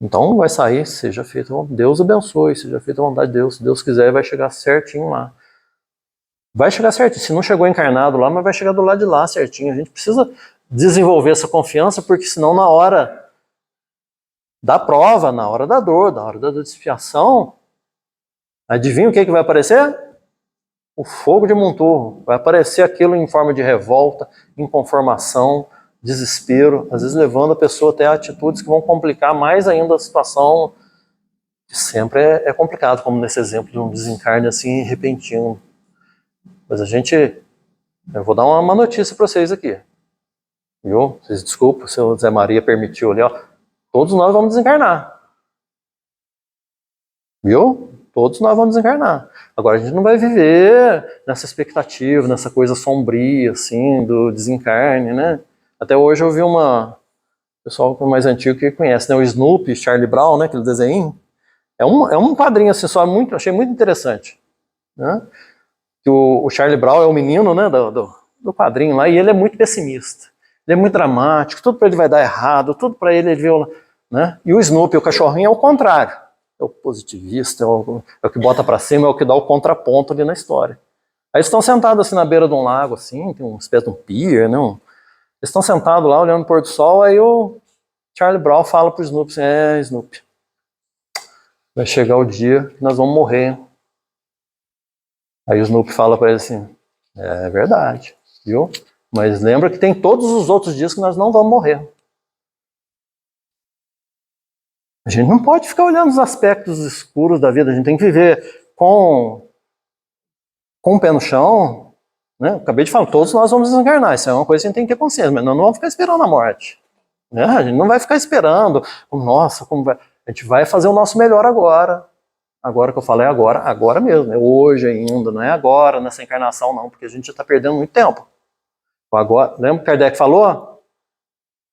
Então vai sair, seja feito, Deus abençoe, seja feita a vontade de Deus, se Deus quiser vai chegar certinho lá. Vai chegar certinho, se não chegou encarnado lá, mas vai chegar do lado de lá certinho. A gente precisa desenvolver essa confiança, porque senão na hora da prova, na hora da dor, na hora da expiação, adivinha o que vai aparecer? O fogo de Monturro. Vai aparecer aquilo em forma de revolta, inconformação, desespero, às vezes levando a pessoa até atitudes que vão complicar mais ainda a situação, que sempre é complicado, como nesse exemplo de um desencarne assim repentino. Mas eu vou dar uma notícia para vocês aqui, viu? Vocês desculpem, o seu Zé Maria permitiu ali, ó. Todos nós vamos desencarnar, viu? Todos nós vamos desencarnar. Agora a gente não vai viver nessa expectativa, nessa coisa sombria assim do desencarne, né? Até hoje eu vi pessoal mais antigo que conhece, né? O Snoopy, Charlie Brown, né? Aquele desenho. É um quadrinho assim, só achei muito interessante, né? Que o Charlie Brown é o menino, né? Do quadrinho lá, e ele é muito pessimista. Ele é muito dramático, tudo para ele vai dar errado, tudo para ele viu, né? E o Snoopy, o cachorrinho, é o contrário. É o positivista, é o que bota para cima, é o que dá o contraponto ali na história. Aí eles estão sentados assim na beira de um lago, assim, tem uma espécie de um pier, né? Eles estão sentados lá, olhando o pôr do sol, aí o Charlie Brown fala pro Snoopy assim, Snoopy, vai chegar o dia que nós vamos morrer. Aí o Snoopy fala para ele assim, é verdade, viu? Mas lembra que tem todos os outros dias que nós não vamos morrer. A gente não pode ficar olhando os aspectos escuros da vida, a gente tem que viver com o pé no chão, né? Acabei de falar, todos nós vamos desencarnar, isso é uma coisa que a gente tem que ter consciência, mas nós não vamos ficar esperando a morte. Né? A gente não vai ficar esperando, nossa, como vai... A gente vai fazer o nosso melhor agora. Agora que eu falo é agora mesmo, é hoje ainda, não é agora, nessa encarnação não, porque a gente já está perdendo muito tempo. Agora, lembra que Kardec falou?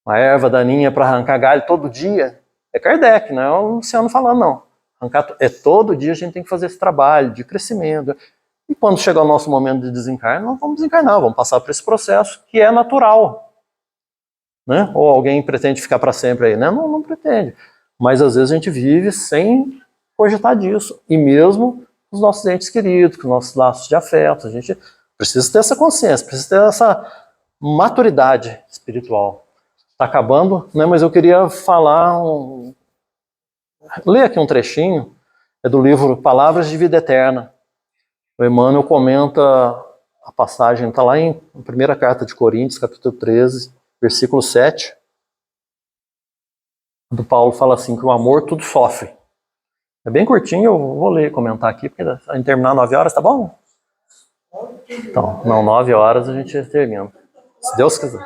Uma erva daninha para arrancar galho todo dia. É Kardec, não é o Luciano falando, não. Todo dia a gente tem que fazer esse trabalho de crescimento. E quando chegar o nosso momento de desencarne, nós vamos desencarnar, vamos passar por esse processo que é natural. Né? Ou alguém pretende ficar para sempre aí, né? Não pretende. Mas às vezes a gente vive sem cogitar disso. E mesmo os nossos entes queridos, com os nossos laços de afeto, a gente precisa ter essa consciência, precisa ter essa maturidade espiritual. Está acabando, né? Mas eu queria ler aqui um trechinho, é do livro Palavras de Vida Eterna. O Emmanuel comenta a passagem, está lá em primeira carta de Coríntios, capítulo 13, versículo 7. Do Paulo fala assim, que o amor tudo sofre. É bem curtinho, eu vou ler, comentar aqui, porque a gente terminar 9 horas, tá bom? Então, não, 9 horas a gente termina. Se Deus quiser.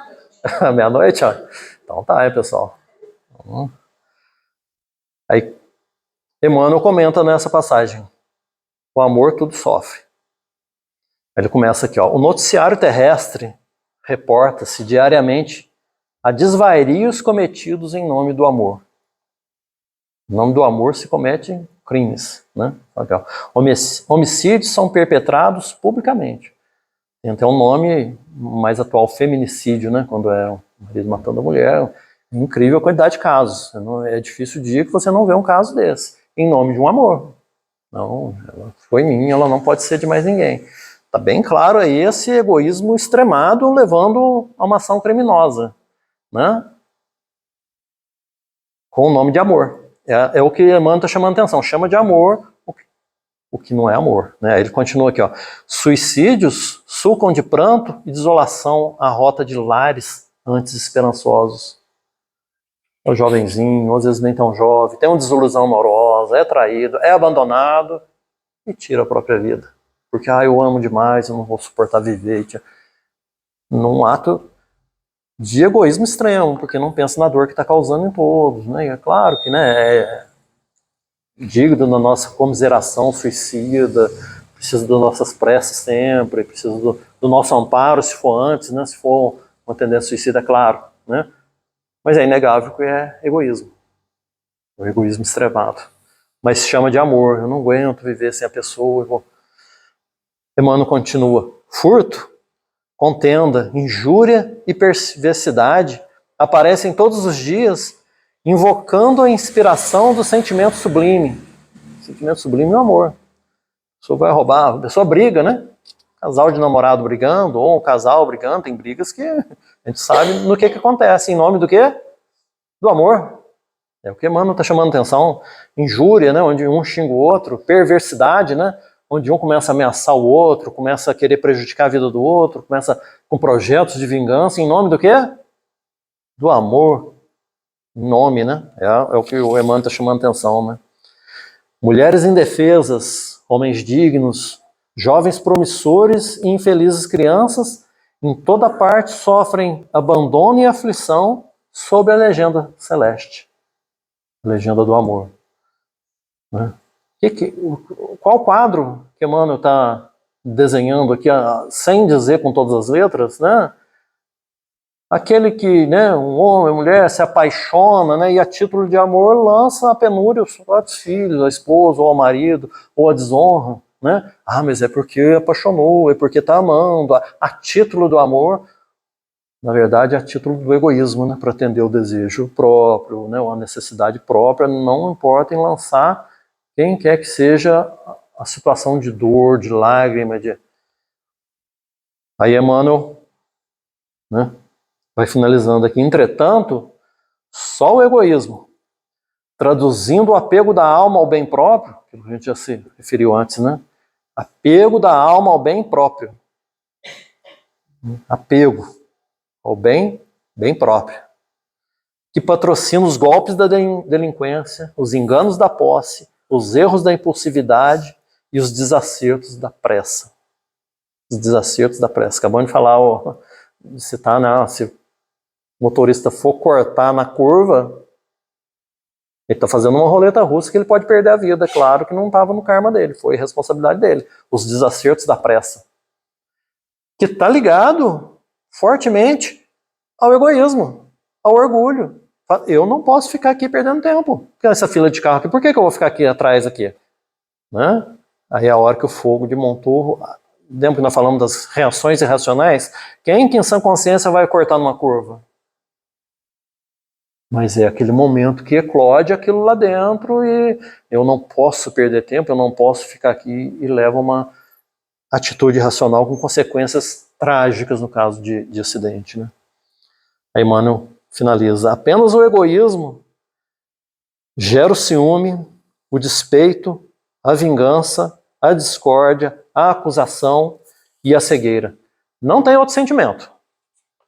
Meia-noite, ó. Então tá aí, pessoal. Aí, Emmanuel comenta nessa passagem. O amor tudo sofre. Ele começa aqui, ó. O noticiário terrestre reporta-se diariamente a desvarios cometidos em nome do amor. Em nome do amor se cometem crimes, né? Homicídios são perpetrados publicamente. Tem até um nome mais atual, feminicídio, né? Quando é o marido matando a mulher. É incrível a quantidade de casos. É difícil o dia que você não vê um caso desse. Em nome de um amor. Não, ela foi minha, ela não pode ser de mais ninguém. Está bem claro aí esse egoísmo extremado levando a uma ação criminosa, né? Com o nome de amor. É o que Emmanuel está chamando a atenção. Chama de amor o que não é amor, né? Ele continua aqui, ó. Suicídios sulcam de pranto e desolação a rota de lares antes esperançosos. É o jovenzinho, às vezes nem tão jovem, tem uma desilusão amorosa, é traído, é abandonado e tira a própria vida. Porque, eu amo demais, eu não vou suportar viver. Num ato de egoísmo extremo, porque não pensa na dor que está causando em todos, né? E é claro que, né, é digno da nossa comiseração suicida, precisa das nossas preces sempre, precisa do nosso amparo, se for antes, né? Se for uma tendência suicida, é claro, né? Mas é inegável que é egoísmo. O egoísmo extremado. Mas se chama de amor. Eu não aguento viver sem a pessoa. Emmanuel continua. Furto, contenda, injúria e perversidade aparecem todos os dias invocando a inspiração do sentimento sublime. O sentimento sublime é o amor. A pessoa vai roubar, a pessoa briga, né? Casal de namorado brigando, ou um casal brigando, tem brigas que a gente sabe no que acontece. Em nome do quê? Do amor. É o que Emmanuel está chamando atenção. Injúria, né? Onde um xinga o outro. Perversidade, né? Onde um começa a ameaçar o outro, começa a querer prejudicar a vida do outro, começa com projetos de vingança. Em nome do quê? Do amor. Nome, né? É o que o Emmanuel está chamando atenção, né? Mulheres indefesas, homens dignos, jovens promissores e infelizes crianças, em toda parte sofrem abandono e aflição sob a legenda celeste, a legenda do amor. Né? Qual quadro que Emmanuel está desenhando aqui, sem dizer com todas as letras, né? Aquele que, né, um homem, uma mulher se apaixona, né, e a título de amor lança a penúria aos próprios filhos, a esposa ou ao marido, ou a desonra, né? Mas é porque apaixonou, é porque está amando, a título do amor, na verdade, a título do egoísmo, né, para atender o desejo próprio, né, ou a necessidade própria, não importa em lançar quem quer que seja a situação de dor, de lágrima, Aí Emmanuel, né, vai finalizando aqui. Entretanto, só o egoísmo, traduzindo o apego da alma ao bem próprio, que a gente já se referiu antes, né? Apego da alma ao bem próprio. Apego ao bem próprio. Que patrocina os golpes da delinquência, os enganos da posse, os erros da impulsividade e os desacertos da pressa. Os desacertos da pressa. Acabamos de falar, de citar, né? Se o motorista for cortar na curva, ele está fazendo uma roleta russa que ele pode perder a vida. Claro que não estava no karma dele, foi responsabilidade dele. Os desacertos da pressa. Que está ligado fortemente ao egoísmo, ao orgulho. Eu não posso ficar aqui perdendo tempo. Essa fila de carro aqui, por que eu vou ficar aqui atrás aqui? Né? Aí é a hora que o fogo de Monturro, lembra que nós falamos das reações irracionais? Quem que em sã consciência vai cortar numa curva? Mas é aquele momento que eclode aquilo lá dentro e eu não posso perder tempo, eu não posso ficar aqui e leva uma atitude irracional com consequências trágicas no caso de acidente. Né? Aí Emmanuel finaliza. Apenas o egoísmo gera o ciúme, o despeito, a vingança, a discórdia, a acusação e a cegueira. Não tem outro sentimento.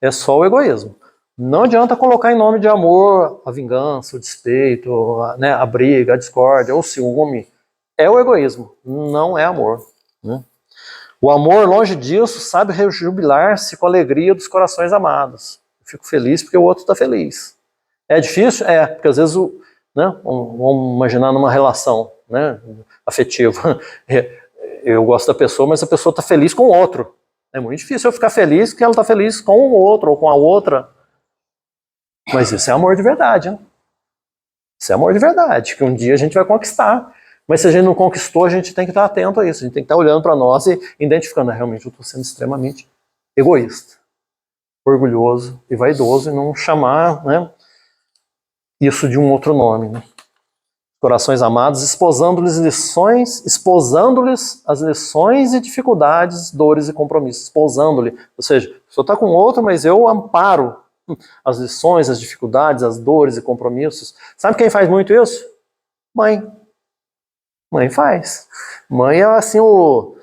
É só o egoísmo. Não adianta colocar em nome de amor a vingança, o despeito, né, a briga, a discórdia, o ciúme. É o egoísmo, não é amor. Né? O amor, longe disso, sabe rejubilar-se com a alegria dos corações amados. Eu fico feliz porque o outro está feliz. É difícil? É, porque às vezes, né, vamos imaginar numa relação, né, afetiva. Eu gosto da pessoa, mas a pessoa está feliz com o outro. É muito difícil eu ficar feliz porque ela está feliz com o outro ou com a outra. Mas isso é amor de verdade, né? Isso é amor de verdade, que um dia a gente vai conquistar. Mas se a gente não conquistou, a gente tem que estar atento a isso. A gente tem que estar olhando para nós e identificando, realmente eu estou sendo extremamente egoísta, orgulhoso e vaidoso, e não chamar, né, isso de um outro nome. Né? Corações amados, esposando-lhes as lições e dificuldades, dores e compromissos. Esposando-lhe, ou seja, a pessoa está com outro, mas eu amparo as lições, as dificuldades, as dores e compromissos. Sabe quem faz muito isso? Mãe. Mãe faz. Mãe é assim o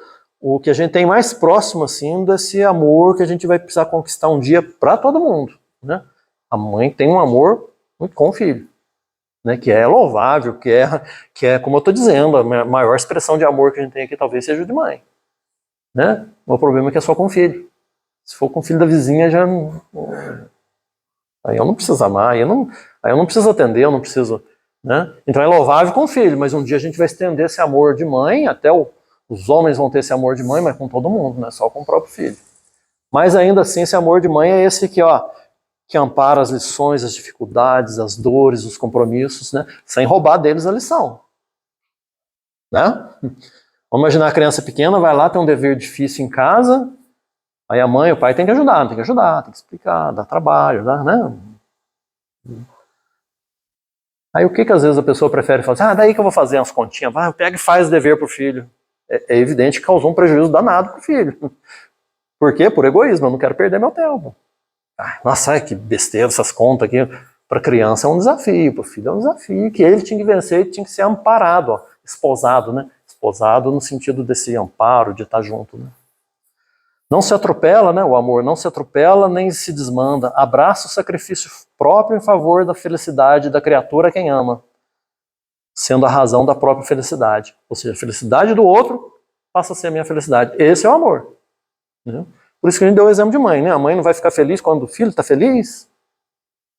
que a gente tem mais próximo assim desse amor que a gente vai precisar conquistar um dia para todo mundo, né? A mãe tem um amor muito com o filho, né? Que é louvável, que é como eu estou dizendo, a maior expressão de amor que a gente tem aqui talvez seja o de mãe, né? O problema é que é só com o filho. Se for com o filho da vizinha já aí eu não preciso amar, aí eu não preciso atender, eu não preciso, né? Então é louvável com o filho, mas um dia a gente vai estender esse amor de mãe, até os homens vão ter esse amor de mãe, mas com todo mundo, não é só com o próprio filho. Mas ainda assim, esse amor de mãe é esse que, ó, que ampara as lições, as dificuldades, as dores, os compromissos, né? Sem roubar deles a lição, né? Vamos imaginar a criança pequena, vai lá, tem um dever difícil em casa, aí a mãe, o pai tem que ajudar, tem que explicar, dar trabalho, né? Aí o que às vezes a pessoa prefere fazer? Daí que eu vou fazer umas continhas, vai, pega e faz o dever pro filho. É evidente que causou um prejuízo danado pro filho. Por quê? Por egoísmo, eu não quero perder meu tempo. Nossa, que besteira essas contas aqui. Para criança é um desafio, para o filho é um desafio, que ele tinha que vencer, ele tinha que ser amparado, ó, esposado, né? Esposado no sentido desse amparo, de estar junto, né? Não se atropela, né? O amor não se atropela nem se desmanda. Abraça o sacrifício próprio em favor da felicidade da criatura a quem ama, sendo a razão da própria felicidade. Ou seja, a felicidade do outro passa a ser a minha felicidade. Esse é o amor, né? Por isso que a gente deu o exemplo de mãe, né? A mãe não vai ficar feliz quando o filho está feliz?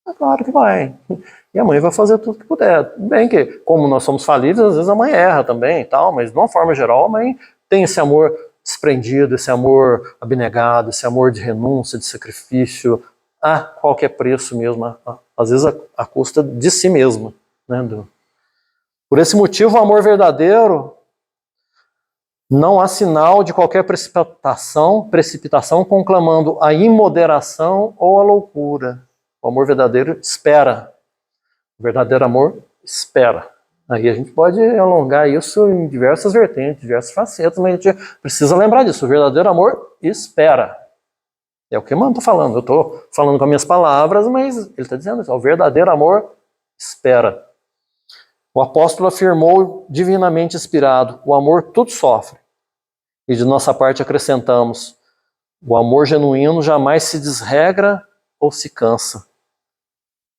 É claro que vai. E a mãe vai fazer tudo que puder. Bem que, como nós somos falíveis, às vezes a mãe erra também e tal, mas de uma forma geral a mãe tem esse amor desprendido, esse amor abnegado, esse amor de renúncia, de sacrifício, a qualquer preço mesmo, às vezes a custa de si mesma, né? Por esse motivo, o amor verdadeiro não há sinal de qualquer precipitação conclamando a imoderação ou a loucura. O amor verdadeiro espera. O verdadeiro amor espera. Aí a gente pode alongar isso em diversas vertentes, diversas facetas, mas a gente precisa lembrar disso. O verdadeiro amor espera. É o que o Emmanuel está falando. Eu estou falando com as minhas palavras, mas ele está dizendo isso. O verdadeiro amor espera. O apóstolo afirmou, divinamente inspirado, o amor tudo sofre. E de nossa parte acrescentamos, o amor genuíno jamais se desregra ou se cansa,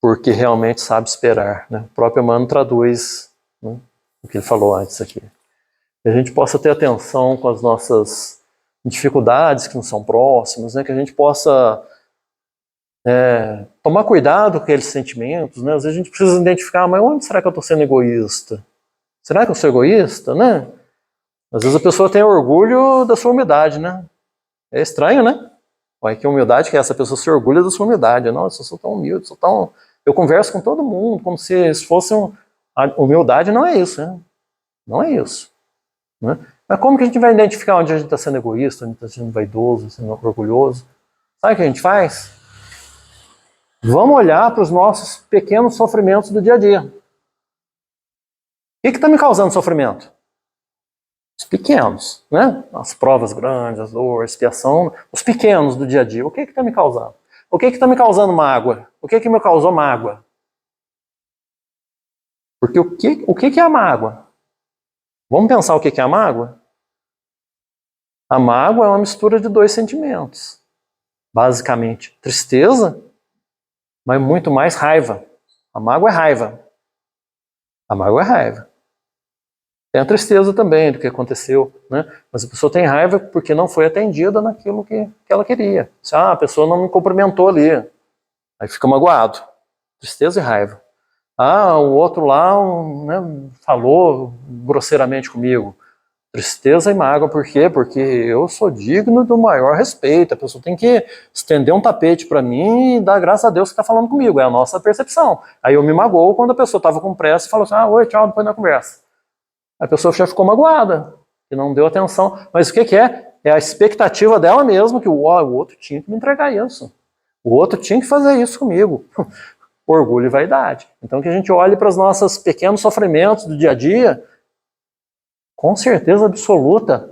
porque realmente sabe esperar, né? O próprio Emmanuel traduz, né, o que ele falou antes aqui. Que a gente possa ter atenção com as nossas dificuldades que não são próximas, né? Que a gente possa tomar cuidado com aqueles sentimentos, né? Às vezes a gente precisa identificar, mas onde será que eu estou sendo egoísta? Será que eu sou egoísta, né? Às vezes a pessoa tem orgulho da sua humildade, né? É estranho, né? Olha que humildade que é essa, pessoa se orgulha da sua humildade. Nossa, eu sou tão humilde, eu converso com todo mundo, como se isso fosse A humildade não é isso, né? Não é isso, né? Mas como que a gente vai identificar onde a gente está sendo egoísta, onde está sendo vaidoso, sendo orgulhoso? Sabe o que a gente faz? Vamos olhar para os nossos pequenos sofrimentos do dia a dia. O que está me causando sofrimento? Os pequenos, né? As provas grandes, as dores, a expiação, os pequenos do dia a dia. O que está me causando? O que está me causando mágoa? O que me causou mágoa? Porque o que é a mágoa? Vamos pensar o que é a mágoa? A mágoa é uma mistura de dois sentimentos. Basicamente, tristeza, mas muito mais raiva. A mágoa é raiva. A mágoa é raiva. Tem a tristeza também do que aconteceu, né? Mas a pessoa tem raiva porque não foi atendida naquilo que ela queria. A pessoa não me cumprimentou ali. Aí fica magoado. Tristeza e raiva. O outro lá, né, falou grosseiramente comigo. Tristeza e mágoa, por quê? Porque eu sou digno do maior respeito. A pessoa tem que estender um tapete para mim e dar graças a Deus que está falando comigo. É a nossa percepção. Aí eu me magoo quando a pessoa estava com pressa e falou assim, oi, tchau, depois na conversa. A pessoa já ficou magoada, que não deu atenção. Mas o que é? É a expectativa dela mesma, que o outro tinha que me entregar isso. O outro tinha que fazer isso comigo. Orgulho e vaidade. Então que a gente olhe para os nossos pequenos sofrimentos do dia a dia, com certeza absoluta,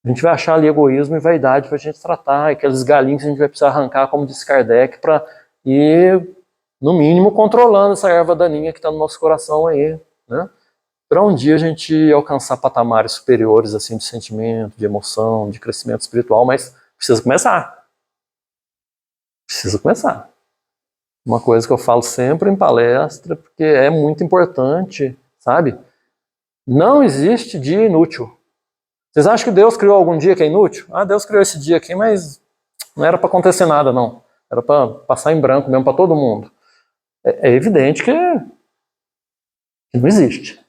a gente vai achar ali egoísmo e vaidade para a gente tratar, aqueles galinhos que a gente vai precisar arrancar, como disse Kardec, para ir, no mínimo, controlando essa erva daninha que está no nosso coração aí, né? para um dia a gente alcançar patamares superiores assim de sentimento, de emoção, de crescimento espiritual, mas precisa começar. Precisa começar. Uma coisa que eu falo sempre em palestra, porque é muito importante, sabe? Não existe dia inútil. Vocês acham que Deus criou algum dia que é inútil? Ah, Deus criou esse dia aqui, mas não era para acontecer nada, não. Era para passar em branco mesmo para todo mundo. É evidente que não existe.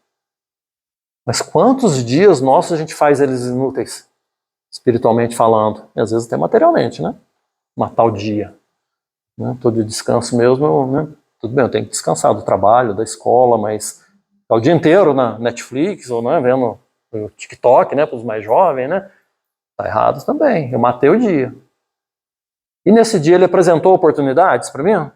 Mas quantos dias nossos a gente faz eles inúteis? Espiritualmente falando. E às vezes até materialmente, né? Matar o dia. Né? Todo dia descanso mesmo, né? Tudo bem, eu tenho que descansar do trabalho, da escola, mas o dia inteiro na Netflix, ou né, vendo o TikTok, né, para os mais jovens, né? Tá errado também. Eu matei o dia. E nesse dia ele apresentou oportunidades para mim?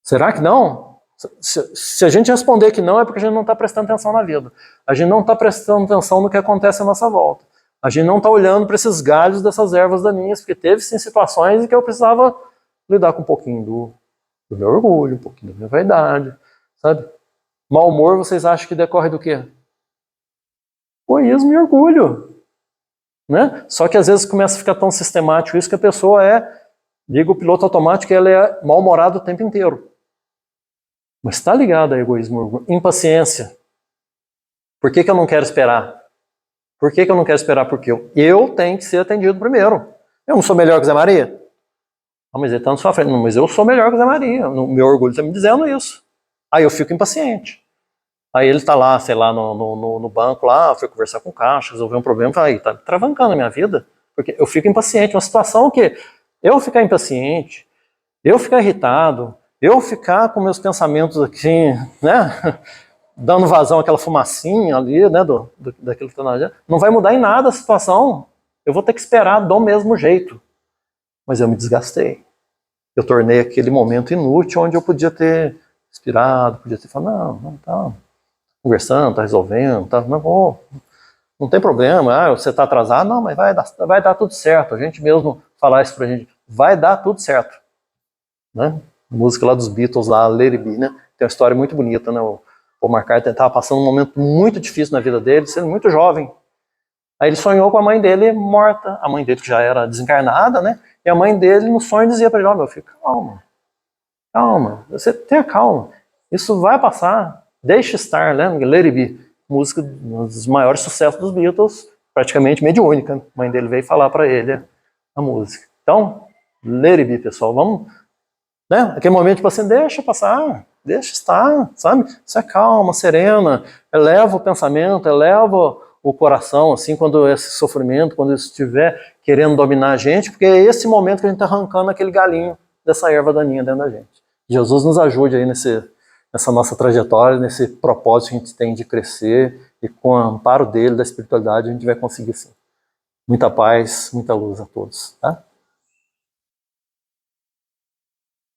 Será que não? Se a gente responder que não, é porque a gente não está prestando atenção na vida. A gente não está prestando atenção no que acontece à nossa volta. A gente não está olhando para esses galhos dessas ervas daninhas, porque teve sim situações em que eu precisava lidar com um pouquinho do meu orgulho, um pouquinho da minha vaidade, sabe? Mau humor, vocês acham que decorre do quê? Egoísmo e orgulho. Né? Só que às vezes começa a ficar tão sistemático isso que a pessoa liga o piloto automático e ela é mal-humorada o tempo inteiro. Mas está ligado a egoísmo e orgulho. Impaciência. Por que eu não quero esperar? Por que eu não quero esperar? Porque eu tenho que ser atendido primeiro. Eu não sou melhor que Zé Maria? Ah, mas ele está na sua frente. Não, mas eu sou melhor que Zé Maria. O meu orgulho está me dizendo isso. Aí eu fico impaciente. Aí ele está lá, sei lá, no banco lá, foi conversar com o caixa, resolver um problema, fala, aí, tá travancando a minha vida, porque eu fico impaciente. Uma situação que eu ficar impaciente, eu ficar irritado, eu ficar com meus pensamentos aqui, né, dando vazão àquela fumacinha ali, né, daquilo que está na gente, não vai mudar em nada a situação. Eu vou ter que esperar do mesmo jeito. Mas eu me desgastei. Eu tornei aquele momento inútil onde eu podia ter inspirado, podia ter falado, não, tá conversando, tá resolvendo, tá, não tem problema, você tá atrasado, não, mas vai dar tudo certo. A gente mesmo falar isso pra gente, vai dar tudo certo. Né? A música lá dos Beatles, lá, Let It Be, né? Tem uma história muito bonita, né? O Paul McCartney estava passando um momento muito difícil na vida dele, sendo muito jovem. Aí ele sonhou com a mãe dele morta, a mãe dele que já era desencarnada, né? E a mãe dele no sonho dizia para ele, meu filho, calma, você tenha calma, isso vai passar, deixe estar, né? Let It Be, música dos maiores sucessos dos Beatles, praticamente mediúnica. A mãe dele veio falar para ele a música. Então, Let It Be, pessoal, vamos, né? Aquele momento tipo assim, deixa passar, deixa estar, sabe? Você é calma, serena, eleva o pensamento, eleva o coração, assim, quando esse sofrimento, quando isso estiver querendo dominar a gente, porque é esse momento que a gente está arrancando aquele galinho dessa erva daninha dentro da gente. Jesus nos ajude aí nessa nossa trajetória, nesse propósito que a gente tem de crescer, e com o amparo dele, da espiritualidade, a gente vai conseguir sim. Muita paz, muita luz a todos, tá?